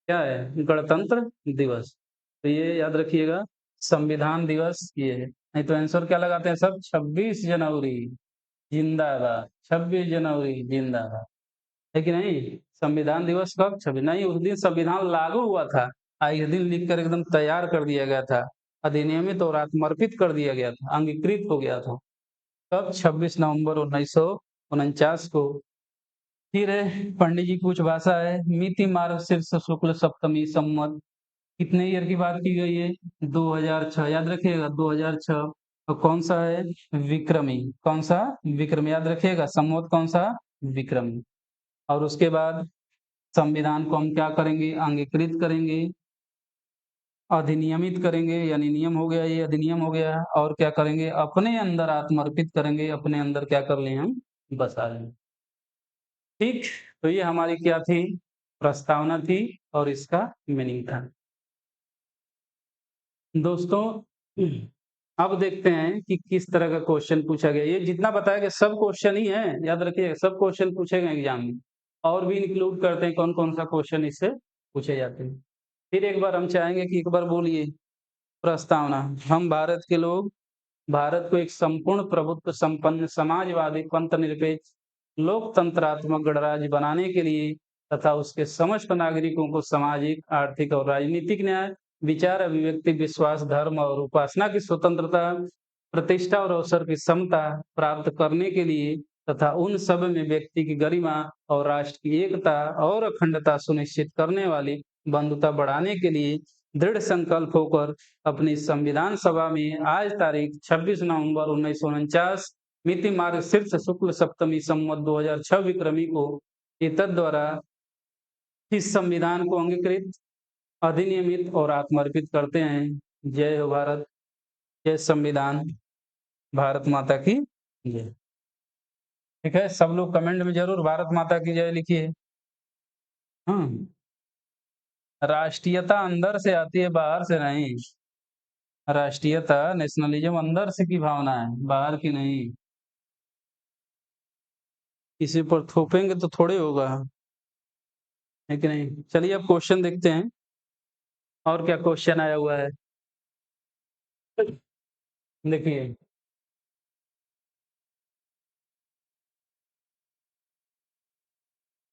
क्या है, गणतंत्र दिवस। तो ये याद रखिएगा, संविधान दिवस ये है। नहीं तो आंसर क्या लगाते हैं सब, 26 जनवरी जिंदाबाद, 26 जनवरी जिंदाबाद, है कि नहीं। संविधान दिवस कब, 26 नहीं, उस दिन संविधान लागू हुआ था, इस दिन लिखकर एकदम तैयार कर दिया गया था, अधिनियमित और आत्मर्पित कर दिया गया था, अंगीकृत हो गया था, कब, 26 नवंबर 1949 को। फिर है पंडित जी कुछ भाषा है, मिति मार्गशीर्ष शुक्ल सप्तमी संवत, कितने ईयर की बात की गई है, 2006, याद रखिएगा 2006। तो कौन सा है, विक्रमी, कौन सा, विक्रमी, याद रखिएगा संवत कौन सा, विक्रमी। और उसके बाद संविधान को हम क्या करेंगे, अंगीकृत करेंगे, अधिनियमित करेंगे, यानी नियम हो गया, ये अधिनियम हो गया, और क्या करेंगे, अपने अंदर आत्मर्पित करेंगे, अपने अंदर क्या कर लें हम, बसा लें। ठीक, तो ये हमारी क्या थी, प्रस्तावना थी, और इसका मीनिंग था। दोस्तों अब देखते हैं कि किस तरह का क्वेश्चन पूछा गया। ये जितना बताया गया सब क्वेश्चन ही है, याद रखिए सब क्वेश्चन पूछे गए एग्जाम में, और भी इंक्लूड करते हैं कौन कौन सा क्वेश्चन इससे पूछे जाते हैं। फिर एक बार हम चाहेंगे कि एक बार बोलिए प्रस्तावना। हम भारत के लोग भारत को एक संपूर्ण प्रभुत्व संपन्न समाजवादी पंथ निरपेक्ष लोकतंत्रात्मक गणराज्य बनाने के लिए तथा उसके समस्त नागरिकों को सामाजिक, आर्थिक और राजनीतिक न्याय, विचार अभिव्यक्ति, विश्वास, धर्म और उपासना की स्वतंत्रता, प्रतिष्ठा और अवसर की समता प्राप्त करने के लिए तथा उन सब में व्यक्ति की गरिमा और राष्ट्र की एकता और अखंडता सुनिश्चित करने वाली बंधुता बढ़ाने के लिए दृढ़ संकल्प होकर अपनी संविधान सभा में आज तारीख 26 नवंबर 1949 मिति मार्गशीर्ष शुक्ल सप्तमी संवत 2006 विक्रमी को एतद द्वारा इस संविधान को अंगीकृत, अधिनियमित और आत्मर्पित करते हैं। जय हो भारत, जय संविधान, भारत माता की जय। ठीक है, सब लोग कमेंट में जरूर भारत माता की जय लिखिए। हम्म, राष्ट्रीयता अंदर से आती है, बाहर से नहीं। राष्ट्रीयता, नेशनलिज्म अंदर से की भावना है, बाहर की नहीं। किसी पर थोपेंगे तो थोड़े होगा, है कि नहीं। चलिए अब क्वेश्चन देखते हैं, और क्या क्वेश्चन आया हुआ है। देखिए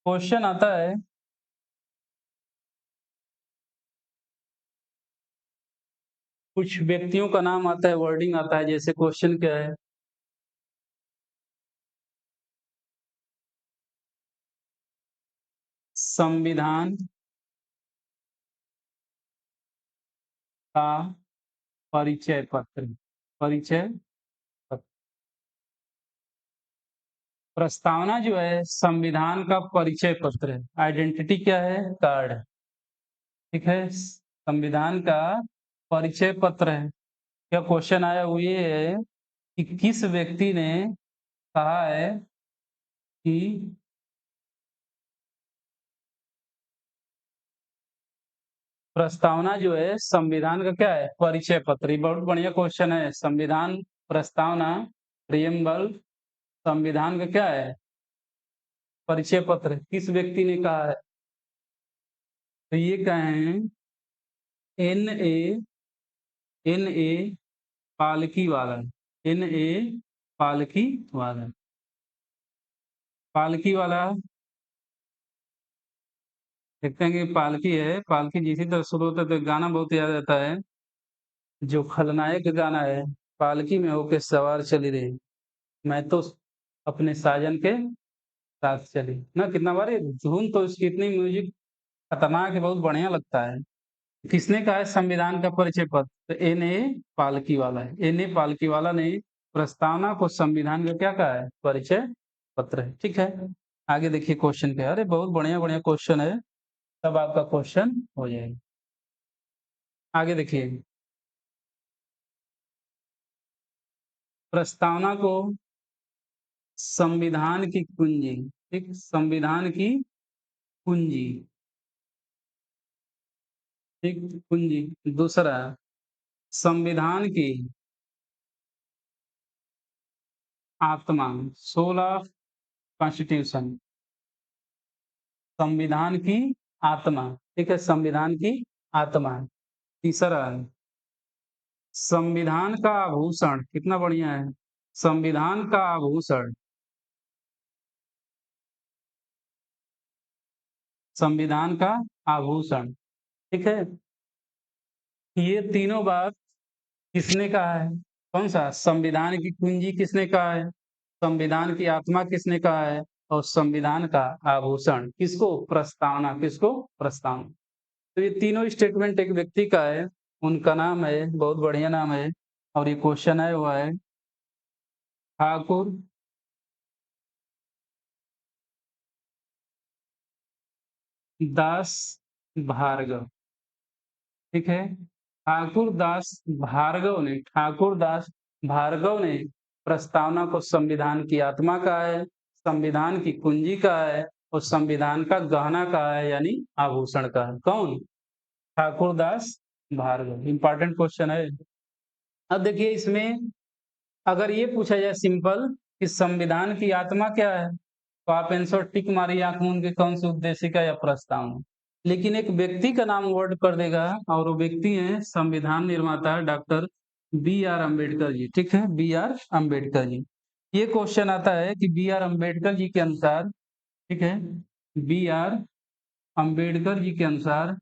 क्वेश्चन आता है, कुछ व्यक्तियों का नाम आता है, वर्डिंग आता है, जैसे क्वेश्चन क्या है, संविधान का परिचय पत्र। परिचय पत्र। प्रस्तावना जो है संविधान का परिचय पत्र है। आइडेंटिटी क्या है? कार्ड है। ठीक है, संविधान का परिचय पत्र है। क्या क्वेश्चन आया वो ये है कि किस व्यक्ति ने कहा है कि प्रस्तावना जो है संविधान का क्या है? परिचय पत्र। ये बहुत बढ़िया क्वेश्चन है। संविधान प्रस्तावना प्रियम्बल संविधान का क्या है? परिचय पत्र। किस व्यक्ति ने कहा है? तो ये कहें एन ए पालकी वाला। एन ए पालकी वाला। पालकी वाला देखते हैं कि पालकी है। पालकी जिसी तरह शुरू होता है तो गाना बहुत याद आता है, जो खलनायक गाना है, पालकी में होके सवार चली रही, मैं तो अपने साजन के साथ चली ना। कितना बार ये धुन तो इसकी इतनी म्यूजिक खतरनाक है, बहुत बढ़िया लगता है। किसने कहा है संविधान का परिचय पत्र? तो एन ए पालकी वाला है। एन ए पालकी वाला ने प्रस्तावना को संविधान का क्या कहा है? परिचय पत्र है। ठीक है, आगे देखिए क्वेश्चन क्या है। अरे बहुत बढ़िया बढ़िया क्वेश्चन है, तब आपका क्वेश्चन हो जाएगा। आगे देखिए, प्रस्तावना को संविधान की कुंजी। ठीक, संविधान की कुंजी। ठीक, कुंजी। दूसरा, संविधान की आत्मा, सोल ऑफ कॉन्स्टिट्यूशन। संविधान की आत्मा। ठीक है, संविधान की आत्मा। तीसरा, संविधान का आभूषण। कितना बढ़िया है, संविधान का आभूषण। संविधान का आभूषण। ठीक है, ये तीनों बात किसने कहा है? कौन सा? संविधान की कुंजी किसने कहा है, संविधान की आत्मा किसने कहा है, और संविधान का आभूषण किसको? प्रस्तावना। किसको? प्रस्तावना। तो ये तीनों स्टेटमेंट एक व्यक्ति का है, उनका नाम है, बहुत बढ़िया नाम है, और ये क्वेश्चन आया हुआ है ठाकुर दास भार्गव। ठीक है, ठाकुर दास भार्गव ने, ठाकुर दास भार्गव ने प्रस्तावना को संविधान की आत्मा कहा है, संविधान की कुंजी कहा है, और संविधान का गहना कहा है, यानी आभूषण कहा है। कौन? ठाकुर दास भार्गव। इंपॉर्टेंट क्वेश्चन है। अब देखिए इसमें अगर ये पूछा जाए सिंपल कि संविधान की आत्मा क्या है, तो आप आंसर टिक मारिए आंख मूंद के, कौन सी उद्देशिका या प्रस्तावना। लेकिन एक व्यक्ति का नाम वर्ड कर देगा, और वो व्यक्ति है संविधान निर्माता doctor B are Ambedkar ji. ठीक है, बी आर अम्बेडकर जी। ये क्वेश्चन आता है कि बी आर अम्बेडकर जी के अनुसार, ठीक है, बी आर अम्बेडकर जी के अनुसार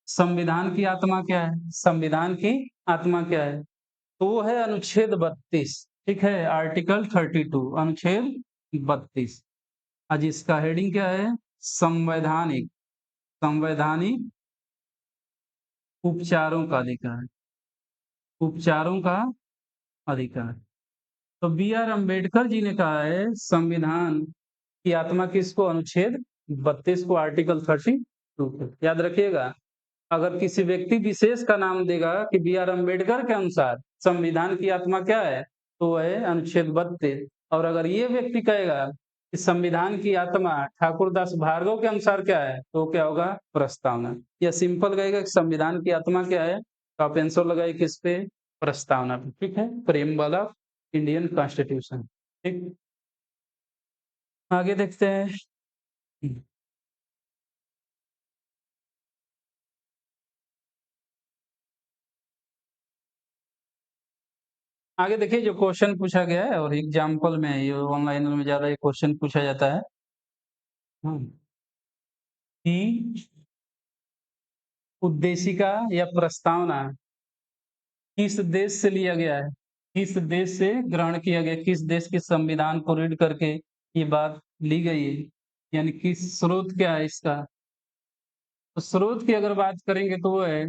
संविधान की आत्मा क्या है? संविधान की आत्मा क्या है? तो वो है अनुच्छेद 32। ठीक है, आर्टिकल 32, अनुच्छेद 32। आज इसका हेडिंग क्या है? संवैधानिक, संवैधानिक उपचारों का अधिकार। उपचारों का अधिकार। तो बी आर अम्बेडकर जी ने कहा है संविधान की आत्मा किसको? अनुच्छेद 32 को, आर्टिकल 32 को। याद रखिएगा, अगर किसी व्यक्ति विशेष का नाम देगा कि बी आर अम्बेडकर के अनुसार संविधान की आत्मा क्या है, तो है अनुच्छेद 32। और अगर ये व्यक्ति कहेगा कि संविधान की आत्मा ठाकुर दास भार्गव के अनुसार क्या है, तो क्या होगा? प्रस्तावना। या सिंपल कहेगा कि संविधान की आत्मा क्या है, तो आप आंसर लगाइए किस पे? प्रस्तावना पे। ठीक है, प्रेमबल ऑफ इंडियन कॉन्स्टिट्यूशन। ठीक, आगे देखते हैं। आगे देखिए जो क्वेश्चन पूछा गया है, और एग्जाम्पल में ये ऑनलाइन में ज्यादा ये क्वेश्चन पूछा जाता है, हम्म, कि उद्देशिका या प्रस्तावना किस देश से लिया गया है? किस देश से ग्रहण किया गया, किस देश के संविधान को रीड करके ये बात ली गई है, यानी किस स्रोत क्या है इसका। तो स्रोत की अगर बात करेंगे तो वो है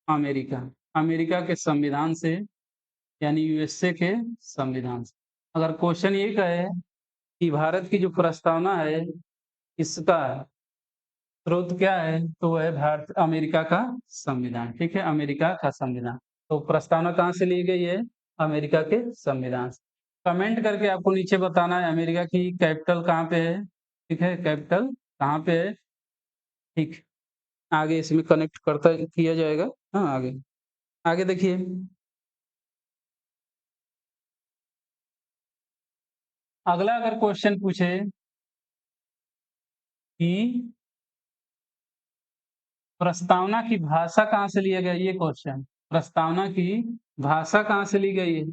अमेरिका। अमेरिका के संविधान से, यानी यूएसए के संविधान से। अगर क्वेश्चन ये कहे कि भारत की जो प्रस्तावना है इसका स्रोत क्या है, तो वो है भारत अमेरिका का संविधान। ठीक है, अमेरिका का संविधान। तो प्रस्तावना कहाँ से ली गई है? अमेरिका के संविधान से। कमेंट करके आपको नीचे बताना है अमेरिका की कैपिटल कहाँ पे है। ठीक है, कैपिटल कहाँ पे है। ठीक, आगे इसमें कनेक्ट करता किया जाएगा। हाँ, आगे आगे देखिए, अगला अगर क्वेश्चन पूछे कि प्रस्तावना की भाषा कहाँ से लिया गया, ये क्वेश्चन, प्रस्तावना की भाषा कहाँ से ली गई है,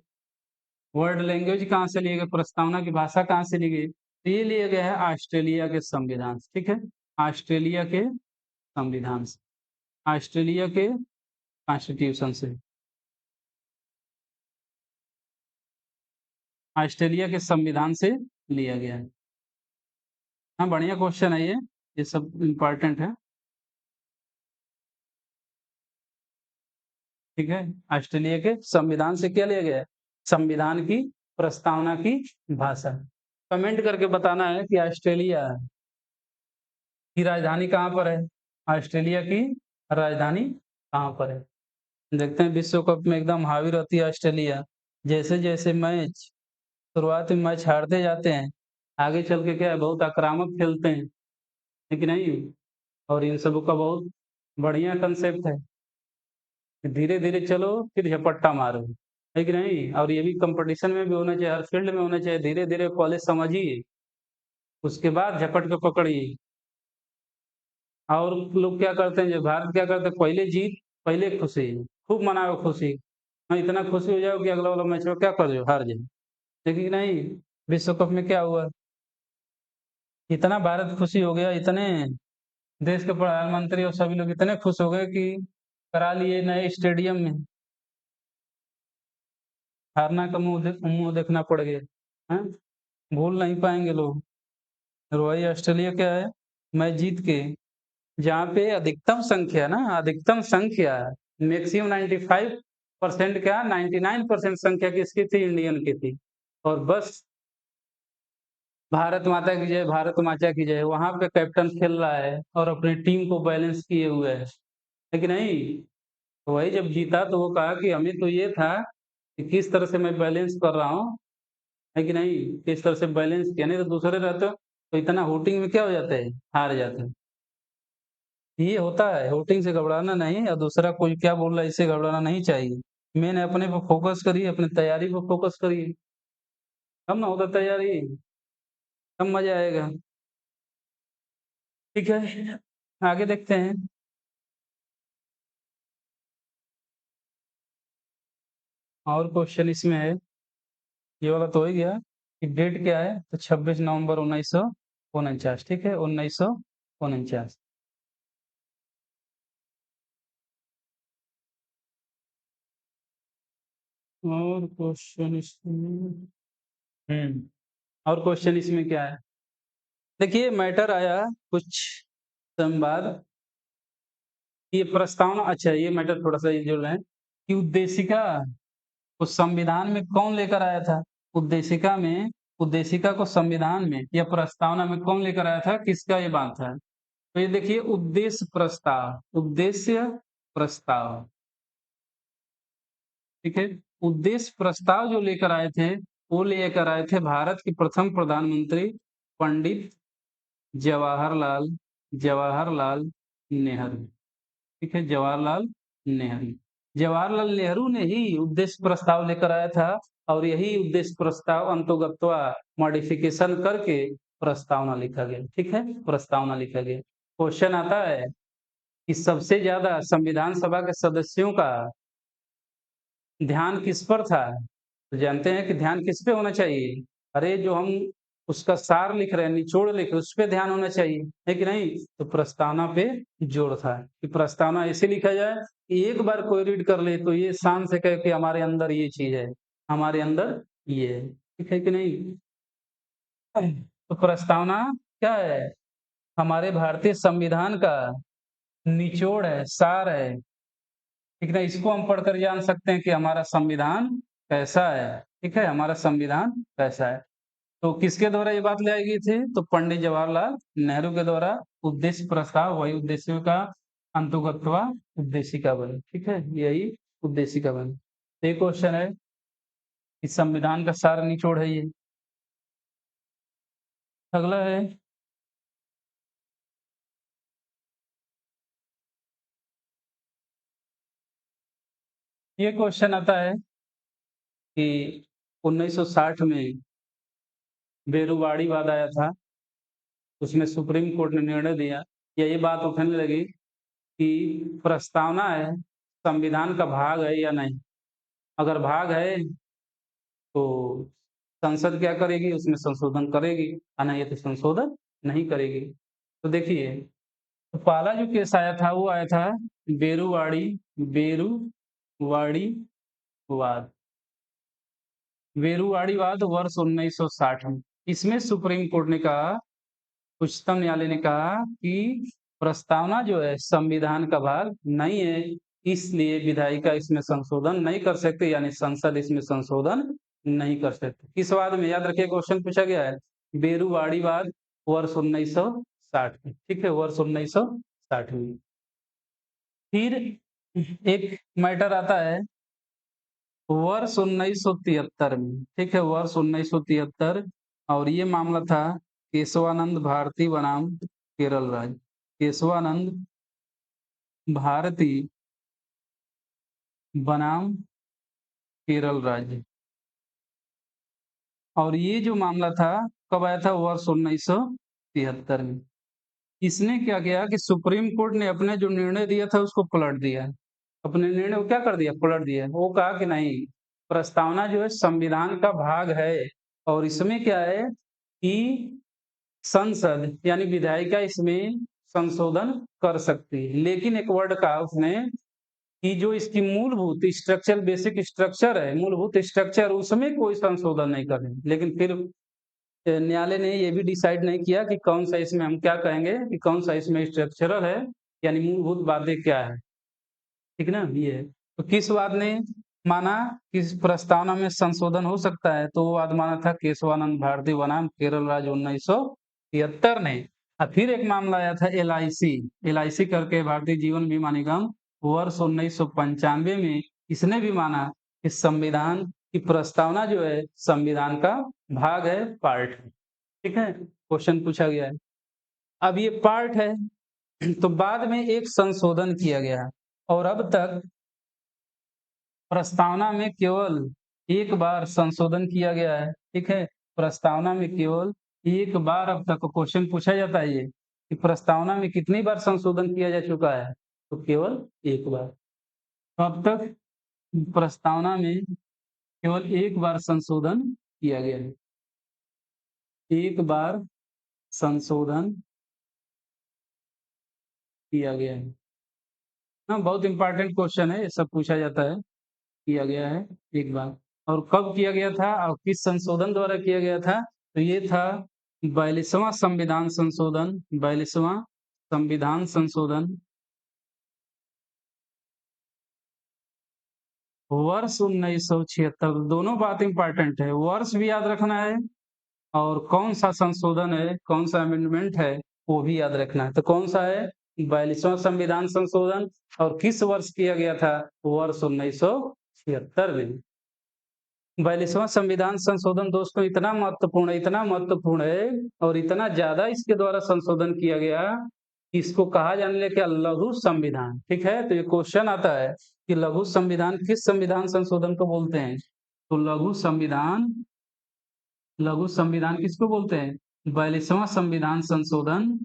वर्ड लैंग्वेज कहाँ से लिए गए, प्रस्तावना की भाषा कहाँ से ली गई, तो ये लिया गया है ऑस्ट्रेलिया के संविधान से। ठीक है, ऑस्ट्रेलिया के संविधान से, ऑस्ट्रेलिया के कॉन्स्टिट्यूशन से, ऑस्ट्रेलिया के संविधान से लिया गया है। हाँ, बढ़िया क्वेश्चन है ये सब इम्पोर्टेंट है। ठीक है, ऑस्ट्रेलिया के संविधान से क्या लिया गया है, संविधान की प्रस्तावना की भाषा। कमेंट करके बताना है कि ऑस्ट्रेलिया की राजधानी कहाँ पर है, ऑस्ट्रेलिया की राजधानी कहाँ पर है। देखते हैं विश्व कप में एकदम हावी रहती है ऑस्ट्रेलिया। जैसे जैसे मैच शुरुआत में मैच हारते जाते हैं, आगे चल के क्या है बहुत आक्रामक खेलते हैं, है कि नहीं। और इन सबों का बहुत बढ़िया कंसेप्ट है कि धीरे धीरे चलो फिर झपट्टा मारो, है कि नहीं। और ये भी कंपटीशन में भी होना चाहिए, हर फील्ड में होना चाहिए। धीरे धीरे पहले समझिए, उसके बाद झपट के पकड़िए। और लोग क्या करते हैं, जो भारत क्या करते हैं, पहले जीत पहले खुशी, खूब मनाओ खुशी। हाँ, इतना खुशी हो जाओ कि अगला वाला मैच में क्या कर जाओ, हार जाए। लेकिन नहीं, विश्व कप में क्या हुआ, इतना भारत खुशी हो गया, इतने देश के प्रधानमंत्री और सभी लोग इतने खुश हो गए कि करा लिए नए स्टेडियम में, हारना का मुंह देखना पड़ गया। हैं, भूल नहीं पाएंगे लोग। और वही ऑस्ट्रेलिया क्या है, मैच जीत के, जहाँ पे अधिकतम संख्या ना, अधिकतम संख्या मैक्सिमम 95% क्या 99% संख्या किसकी थी, इंडियन की थी। और बस भारत माता की जय, भारत माता की जय, वहां पे कैप्टन खेल रहा है और अपनी टीम को बैलेंस किए हुए है कि नहीं। तो वही जब जीता तो वो कहा कि हमें तो ये था कि किस तरह से मैं बैलेंस कर रहा हूँ, है कि नहीं, किस तरह से बैलेंस किया, नहीं तो दूसरे रहते तो इतना होटिंग में क्या हो जाता है, हार जाते हैं। ये होता है, होटिंग से घबराना नहीं, और दूसरा कोई क्या बोल रहा है इससे घबराना नहीं चाहिए। मैंने अपने पर फोकस करिए, अपनी तैयारी पर फोकस करिए, तब ना होता तैयारी, तब मजा आएगा। ठीक है, आगे देखते हैं। और क्वेश्चन इसमें है, ये वाला तो हो ही गया कि डेट क्या है, तो 26 नवंबर 1949। ठीक है, 1949। और क्वेश्चन इसमें, और क्वेश्चन इसमें क्या है, देखिए मैटर आया कुछ समय बाद, ये प्रस्तावना, अच्छा ये मैटर थोड़ा सा ये जुड़ रहे हैं कि उद्देशिका को संविधान में कौन लेकर आया था, उद्देशिका में, उद्देशिका को संविधान में या प्रस्तावना में कौन लेकर आया था, किसका ये बात है। तो ये देखिए, उद्देश्य प्रस्ताव, उद्देश्य प्रस्ताव। ठीक है, उद्देश्य प्रस्ताव जो लेकर आए थे, वो लेकर आए थे भारत के प्रथम प्रधानमंत्री पंडित जवाहरलाल, जवाहरलाल नेहरू। ठीक है, जवाहरलाल नेहरू, जवाहरलाल नेहरू ने ही उद्देश्य प्रस्ताव लेकर आया था। और यही उद्देश्य प्रस्ताव अंतोगत्वा मॉडिफिकेशन करके प्रस्तावना लिखा गया। ठीक है, प्रस्तावना लिखा गया। क्वेश्चन आता है कि सबसे ज्यादा संविधान सभा के सदस्यों का ध्यान किस पर था, तो जानते हैं कि ध्यान किस पे होना चाहिए, अरे जो हम उसका सार लिख रहे हैं, निचोड़ लिख रहे हैं, उस पे ध्यान होना चाहिए, है कि नहीं। तो प्रस्तावना पे जोर था कि प्रस्तावना ऐसे लिखा जाए कि एक बार कोई रीड कर ले तो ये शान से कहे कि हमारे अंदर ये चीज है, हमारे अंदर ये है, ठीक है कि नहीं? तो प्रस्तावना क्या है? हमारे भारतीय संविधान का निचोड़ है, सार है, ठीक है? इसको हम पढ़कर जान सकते हैं कि हमारा संविधान कैसा है, ठीक है? हमारा संविधान कैसा है। तो किसके द्वारा ये बात लाई गई थी? तो पंडित जवाहरलाल नेहरू के द्वारा उद्देश्य प्रस्ताव, वही उद्देश्यों का अंतुगत्वा उद्देशिका बनी, ठीक है? यही उद्देशिका बनी। तो ये क्वेश्चन है कि संविधान का सार निचोड़ है ये। अगला है, ये क्वेश्चन आता है कि 1960 में बेरुवाड़ी वाद आया था, उसमें सुप्रीम कोर्ट ने निर्णय दिया या ये बात उठने लगी कि प्रस्तावना है, संविधान का भाग है या नहीं? अगर भाग है तो संसद क्या करेगी? उसमें संशोधन करेगी, और नहीं है तो संशोधन नहीं करेगी। तो देखिए, तो पहला जो केस आया था वो आया था बेरुवाड़ी बेरुवाड़ी वाद। बेरुवाड़ी वाद वर्ष 1960 में। इसमें सुप्रीम कोर्ट ने कहा, उच्चतम न्यायालय ने कहा कि प्रस्तावना जो है संविधान का भाग नहीं है, इसलिए विधायिका इसमें संशोधन नहीं कर सकते, यानी संसद इसमें संशोधन नहीं कर सकते। किस वाद में? याद रखिए, क्वेश्चन पूछा गया है बेरुवाड़ी वाद वर्ष 1960 में, ठीक है? वर्ष 1960 में। फिर एक मैटर आता है वर्ष 1973 में, ठीक है? वर्ष 1973, और ये मामला था केशवानंद भारती बनाम केरल राज्य। केशवानंद भारती बनाम केरल राज्य। और ये जो मामला था कब आया था? वर्ष 1973 में। इसने क्या किया कि सुप्रीम कोर्ट ने अपने जो निर्णय दिया था उसको पलट दिया। अपने निर्णय को क्या कर दिया? पलट दिया। वो कहा कि नहीं, प्रस्तावना जो है संविधान का भाग है, और इसमें क्या है कि संसद यानी विधायिका इसमें संशोधन कर सकती है। लेकिन एक वर्ड कहा उसने कि जो इसकी मूलभूत स्ट्रक्चर, बेसिक स्ट्रक्चर है, मूलभूत स्ट्रक्चर, उसमें कोई संशोधन नहीं करेंगे। लेकिन फिर न्यायालय ने ये भी डिसाइड नहीं किया कि कौन सा इसमें, हम क्या कहेंगे कि कौन सा इसमें स्ट्रक्चरल है, यानी मूलभूत बातें क्या है, ठीक ना? ये है। तो किस वाद ने माना कि इस प्रस्तावना में संशोधन हो सकता है? तो वो वाद माना था केशवानंद भारती बनाम केरल राज्य 1973 ने। फिर एक मामला आया था एल आई सी करके, भारतीय जीवन बीमा निगम, वर्ष 1995 में। इसने भी माना कि संविधान की प्रस्तावना जो है संविधान का भाग है, पार्ट है, ठीक है? क्वेश्चन पूछा गया है। अब ये पार्ट है, तो बाद में एक संशोधन किया गया, और अब तक प्रस्तावना में केवल एक बार संशोधन किया गया है, ठीक है? प्रस्तावना में केवल एक बार अब तक क्वेश्चन पूछा जाता है ये कि प्रस्तावना में कितनी बार संशोधन किया जा चुका है? तो केवल एक बार। तो अब तक प्रस्तावना में केवल एक बार संशोधन किया गया है। एक बार संशोधन किया गया है। हाँ, बहुत इंपॉर्टेंट क्वेश्चन है, ये सब पूछा जाता है। किया गया है एक बार। और कब किया गया था और किस संशोधन द्वारा किया गया था? तो ये था 42वां संविधान संशोधन, 42वां संविधान संशोधन वर्ष 1976। दोनों बात इंपॉर्टेंट है, वर्ष भी याद रखना है और कौन सा संशोधन है, कौन सा अमेंडमेंट है, वो भी याद रखना है। तो कौन सा है? 42वां संविधान संशोधन, और किस वर्ष किया गया था? वर्ष 1976 में। 42वां संविधान संशोधन दोस्तों इतना महत्वपूर्ण है, इतना महत्वपूर्ण है, और इतना ज्यादा इसके द्वारा संशोधन किया गया कि इसको कहा जाने लगा लघु संविधान, ठीक है? तो ये क्वेश्चन आता है कि लघु संविधान किस संविधान संशोधन को बोलते हैं? तो लघु संविधान किसको बोलते हैं? 42वां संविधान संशोधन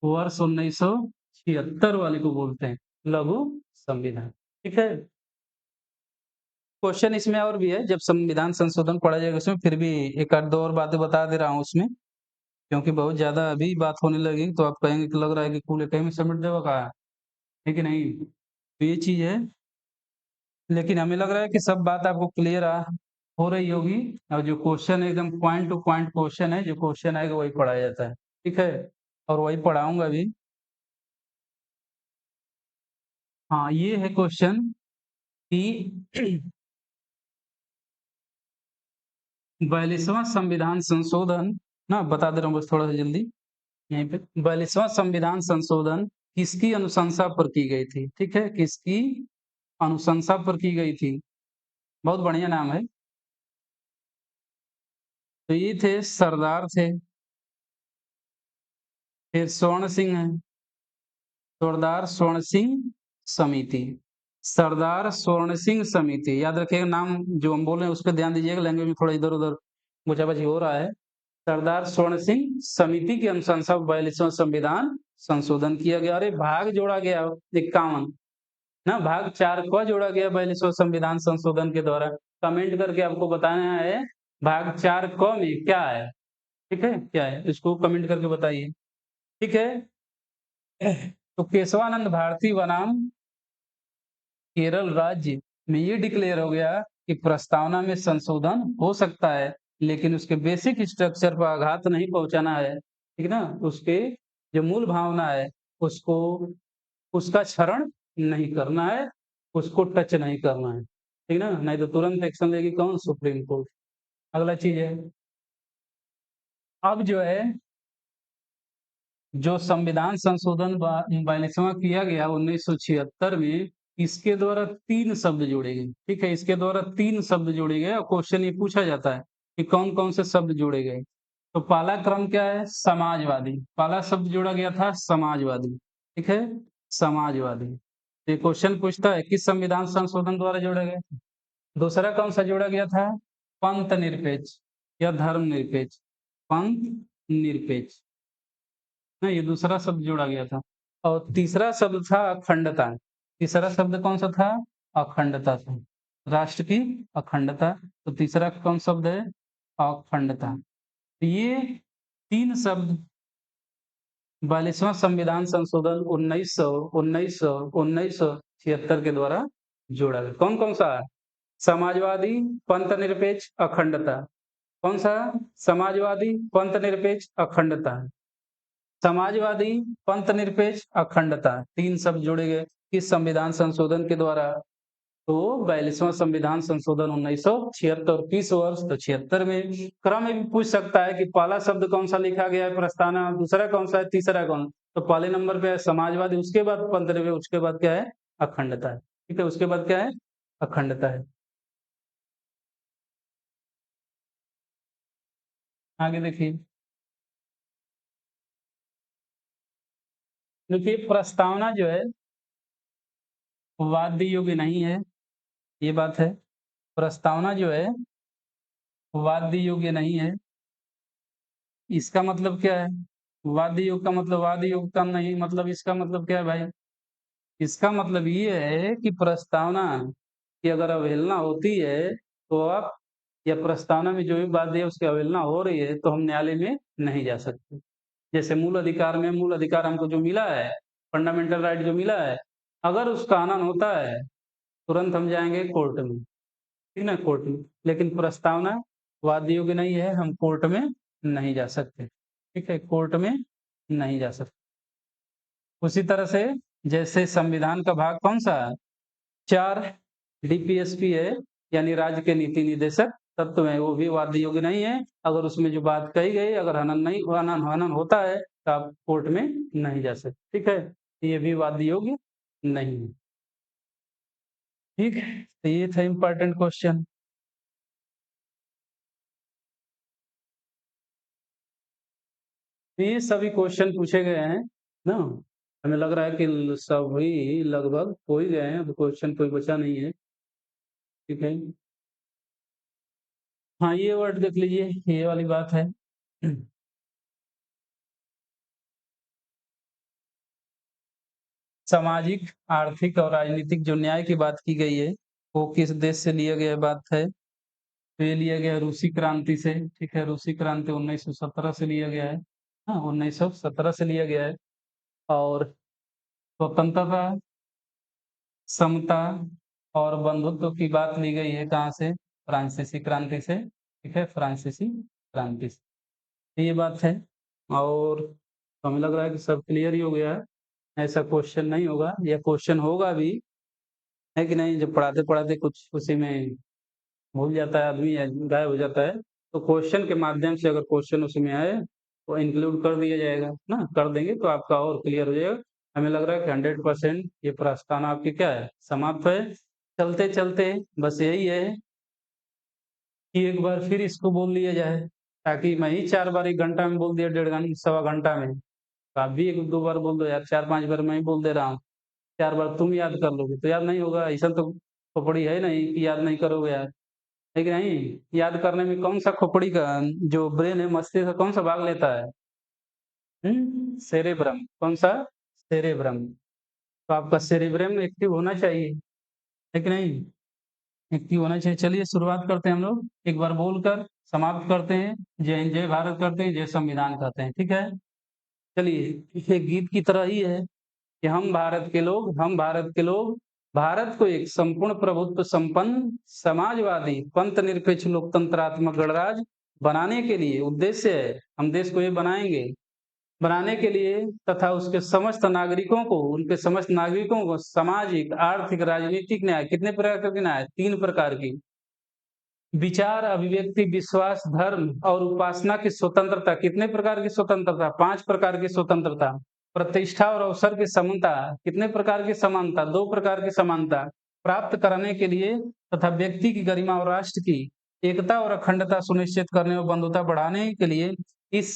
वर्ष 1976 वाले को बोलते हैं लघु संविधान, ठीक है? क्वेश्चन इसमें और भी है, जब संविधान संशोधन पढ़ा जाएगा उसमें, फिर भी एक आध दो और बातें बता दे रहा हूँ उसमें, क्योंकि बहुत ज्यादा अभी बात होने लगी तो आप कहेंगे कि लग रहा है कि कूल कहीं में समेट देगा, कहा है कि नहीं? तो ये चीज है। लेकिन हमें लग रहा है कि सब बात आपको क्लियर हो रही होगी। और जो क्वेश्चन एकदम पॉइंट टू पॉइंट क्वेश्चन है, जो क्वेश्चन आएगा वही पढ़ाया जाता है, ठीक है, और वही पढ़ाऊंगा भी। हाँ, ये है क्वेश्चन कि 42वां संविधान संशोधन, ना बता दे रहा हूँ बस थोड़ा सा जल्दी यहीं पे। 42वां संविधान संशोधन किसकी अनुशंसा पर की गई थी? ठीक है, किसकी अनुशंसा पर की गई थी? बहुत बढ़िया नाम है। तो ये थे सरदार थे, फिर स्वर्ण सिंह है, सरदार स्वर्ण सिंह समिति, सरदार स्वर्ण सिंह समिति, याद रखिएगा नाम जो हम बोल रहे हैं उस पर ध्यान दीजिएगा, लैंग्वेज में थोड़ा इधर उधर मुझामझी हो रहा है। सरदार स्वर्ण सिंह समिति की अनुशंसा 42वां संविधान संशोधन किया गया। अरे भाग जोड़ा गया 51 ना, भाग 4 को जोड़ा गया 42वां संविधान संशोधन के द्वारा। कमेंट करके आपको बताना है भाग 4 क में क्या है, ठीक है, क्या है इसको कमेंट करके बताइए, ठीक है। तो केशवानंद भारती बनाम केरल राज्य में ये डिक्लेयर हो गया कि प्रस्तावना में संशोधन हो सकता है, लेकिन उसके बेसिक स्ट्रक्चर पर आघात नहीं पहुंचाना है, ठीक ना, उसके जो मूल भावना है उसको, उसका क्षरण नहीं करना है, उसको टच नहीं करना है, ठीक ना, नहीं तो तुरंत एक्शन लेगी कौन? Supreme court. अगला चीज है, अब जो है जो संविधान संशोधन 42वां किया गया 1976 में, इसके द्वारा 3 शब्द जोड़े गए, ठीक है, इसके द्वारा 3 शब्द जोड़े गए और क्वेश्चन ये पूछा जाता है कि कौन कौन से शब्द जोड़े गए। तो पहला क्रम क्या है? समाजवादी, पहला शब्द जोड़ा गया था समाजवादी, ठीक है, समाजवादी। ये क्वेश्चन पूछता है किस संविधान संशोधन द्वारा जोड़ा गया। दूसरा कौन सा जोड़ा गया था? पंथ निरपेक्ष या धर्म निरपेक्ष, पंथ निरपेक्ष, ना, ये दूसरा शब्द जोड़ा गया था। और तीसरा शब्द था अखंडता। तीसरा शब्द कौन सा था? अखंडता था, राष्ट्र की अखंडता। तो तीसरा कौन शब्द है? अखंडता। तो ये 3 शब्द 42वां संविधान संशोधन 1976 के द्वारा जोड़ा गया। कौन कौन सा? समाजवादी, पंथ निरपेक्ष, अखंडता। कौन सा? समाजवादी, पंथ निरपेक्ष, अखंडता। समाजवादी, पंथ निरपेक्ष, अखंडता, 3 शब्द जोड़े गए किस संविधान संशोधन के द्वारा? तो 42वां संविधान संशोधन 1976, किस वर्ष? तो 76 में। क्रम में भी पूछ सकता है कि पहला शब्द कौन सा लिखा गया है प्रस्तावना, दूसरा कौन सा है, तीसरा कौन? तो पहले नंबर पे है समाजवादी, उसके बाद पंथ निरपेक्ष, उसके बाद क्या है? अखंडता है, ठीक है, उसके बाद क्या है? अखंडता है। आगे देखिए, देखिए प्रस्तावना जो है वाद्य योग्य नहीं है, ये बात है। प्रस्तावना जो है वाद्य योग्य नहीं है। इसका मतलब क्या है? वाद्य योग का मतलब वाद्य योग का नहीं, मतलब इसका मतलब क्या है भाई? इसका मतलब ये है कि प्रस्तावना की अगर अवहेलना होती है तो आप, या प्रस्तावना में जो भी बात है उसकी अवहेलना हो रही है तो हम न्यायालय में नहीं जा सकते। जैसे मूल अधिकार में, मूल अधिकार हमको जो मिला है, फंडामेंटल राइट जो मिला है, अगर उसका हनन होता है तुरंत हम जाएंगे कोर्ट में, ठीक ना, कोर्ट में। लेकिन प्रस्तावना वाद योग्य नहीं है, हम कोर्ट में नहीं जा सकते, ठीक है, कोर्ट में नहीं जा सकते। उसी तरह से जैसे संविधान का भाग कौन सा है? 4 डीपीएसपी है, यानी राज्य के नीति निदेशक तत्व है, वो भी वाद्य योग्य नहीं है। अगर उसमें जो बात कही गई अगर हनन नहीं, हनन होता है तो आप कोर्ट में नहीं जा सकते, ठीक है, ये भी वाद्य योग्य नहीं है, ठीक है। तो ये था इम्पोर्टेंट क्वेश्चन। ये सभी क्वेश्चन पूछे गए हैं ना, हमें लग रहा है कि सभी लगभग हो ही गए हैं, अब क्वेश्चन कोई बचा नहीं है, ठीक है। हाँ, ये वर्ड देख लीजिए, ये वाली बात है। सामाजिक, आर्थिक और राजनीतिक जो न्याय की बात की गई है वो किस देश से लिया गया बात है? तो ये लिया गया है रूसी क्रांति से, ठीक है, रूसी क्रांति 1917 से लिया गया है। हाँ, 1917 से लिया गया है। और स्वतंत्रता, समता और बंधुत्व की बात ली गई है कहाँ से? फ्रांसीसी क्रांति से, ठीक है, फ्रांसीसी क्रांति से, ये बात है। और हमें लग रहा है कि सब क्लियर ही हो गया है, ऐसा क्वेश्चन नहीं होगा, या क्वेश्चन होगा भी, है कि नहीं? जब पढ़ाते पढ़ाते कुछ उसी में भूल जाता है आदमी या गायब हो जाता है, तो क्वेश्चन के माध्यम से अगर क्वेश्चन उसमें आए तो इंक्लूड कर दिया जाएगा ना, कर देंगे तो आपका और क्लियर हो जाएगा। हमें लग रहा है कि 100% ये प्रस्तावना आपकी क्या है, समाप्त है। चलते चलते बस यही है कि एक बार फिर इसको बोल लिया जाए, ताकि मैं ही 4 बार 1 घंटा में बोल दिया, डेढ़ घंटा सवा घंटा में, तो आप भी 1-2 बार बोल दो यार, 4-5 बार मैं ही बोल दे रहा हूँ, 4 बार तुम याद कर लोगे तो याद नहीं होगा, ऐसा तो खोपड़ी है नहीं कि याद नहीं करोगे यार, है कि नहीं? याद करने में कौन सा खोपड़ी का जो ब्रेन है, मस्तिष्क का कौन सा भाग लेता है? सेरेब्रम। कौन सा? सेरेब्रम। तो आपका सेरेब्रम एक्टिव होना चाहिए, है कि नहीं? एक्टिव होना चाहिए। चलिए शुरुआत करते हैं हम लोग, एक बार बोलकर समाप्त करते हैं। जय हिंद, जय भारत करते हैं, जय संविधान कहते हैं, ठीक है? चलिए, ये गीत की तरह ही है कि हम भारत के लोग, हम भारत के लोग, भारत को एक संपूर्ण प्रभुत्व संपन्न समाजवादी पंथ निरपेक्ष लोकतंत्रात्मक गणराज्य बनाने के लिए उद्देश्य है, हम देश को ये बनाएंगे, बनाने के लिए तथा उसके समस्त नागरिकों को, उनके समस्त नागरिकों को सामाजिक, आर्थिक, राजनीतिक न्याय, कितने प्रकार के न्याय? 3 प्रकार की, विचार, अभिव्यक्ति, विश्वास, धर्म और उपासना की स्वतंत्रता, कितने प्रकार की स्वतंत्रता? 5 प्रकार की स्वतंत्रता, प्रतिष्ठा और अवसर की समानता, कितने प्रकार की समानता? 2 प्रकार की समानता प्राप्त कराने के लिए तथा व्यक्ति की गरिमा और राष्ट्र की एकता और अखंडता सुनिश्चित करने और बंधुता बढ़ाने के लिए इस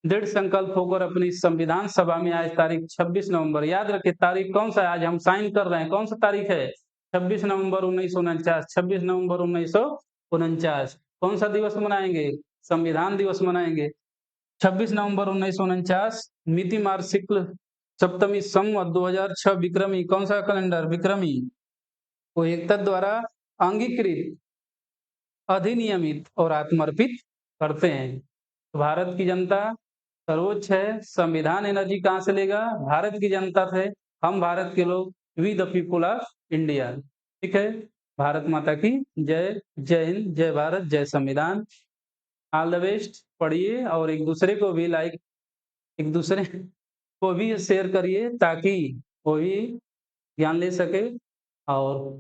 दृढ़ संकल्प होकर अपनी संविधान सभा में आज तारीख 26 नवंबर, याद रखिए तारीख कौन सा है, आज हम साइन कर रहे हैं, कौन सा तारीख है? 26 नवंबर 1949, 26 नवंबर 1949। कौन सा दिवस मनाएंगे? संविधान दिवस मनाएंगे। 26 नवंबर 1949, मिति मार्च शुक्ल सप्तमी संवत 2006 विक्रमी, कौन सा कैलेंडर? विक्रमी, को एकता द्वारा अंगीकृत, अधिनियमित और आत्मर्पित करते हैं। तो भारत की जनता सर्वोच्च है, संविधान एनर्जी कहाँ से लेगा? भारत की जनता से। हम भारत के लोग, we the people of India, ठीक है? भारत माता की जय। जय हिंद, जय भारत, जय संविधान। ऑल द बेस्ट, पढ़िए और एक दूसरे को भी लाइक, एक दूसरे को भी शेयर करिए ताकि वो भी ज्ञान ले सके, और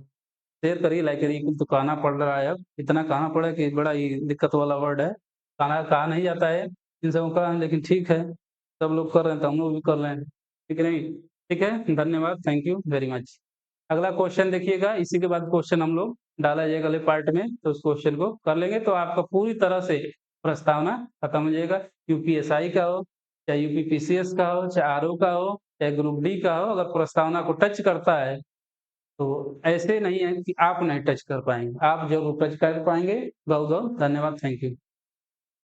शेयर करिए, लाइक करिए। तो कहना पड़ रहा है, अब इतना कहना पड़ा कि बड़ा ही दिक्कत वाला वर्ड है, कहना कहा नहीं जाता है इन सबों का, लेकिन ठीक है, सब लोग कर रहे हैं तो हम लोग भी कर रहे हैं, ठीक है नहीं? ठीक है, धन्यवाद, थैंक यू वेरी मच। अगला क्वेश्चन देखिएगा, इसी के बाद क्वेश्चन हम लोग डाला जाएगा अगले पार्ट में, तो उस क्वेश्चन को कर लेंगे तो आपका पूरी तरह से प्रस्तावना खत्म हो जाएगा। यूपीएसआई का हो, चाहे यूपीपीसीएस का हो, चाहे आरओ का हो, चाहे ग्रुप डी का हो, अगर प्रस्तावना को टच करता है तो ऐसे नहीं है कि आप नहीं टच कर पाएंगे, आप जरूर टच कर पाएंगे। बहुत बहुत धन्यवाद, थैंक यू।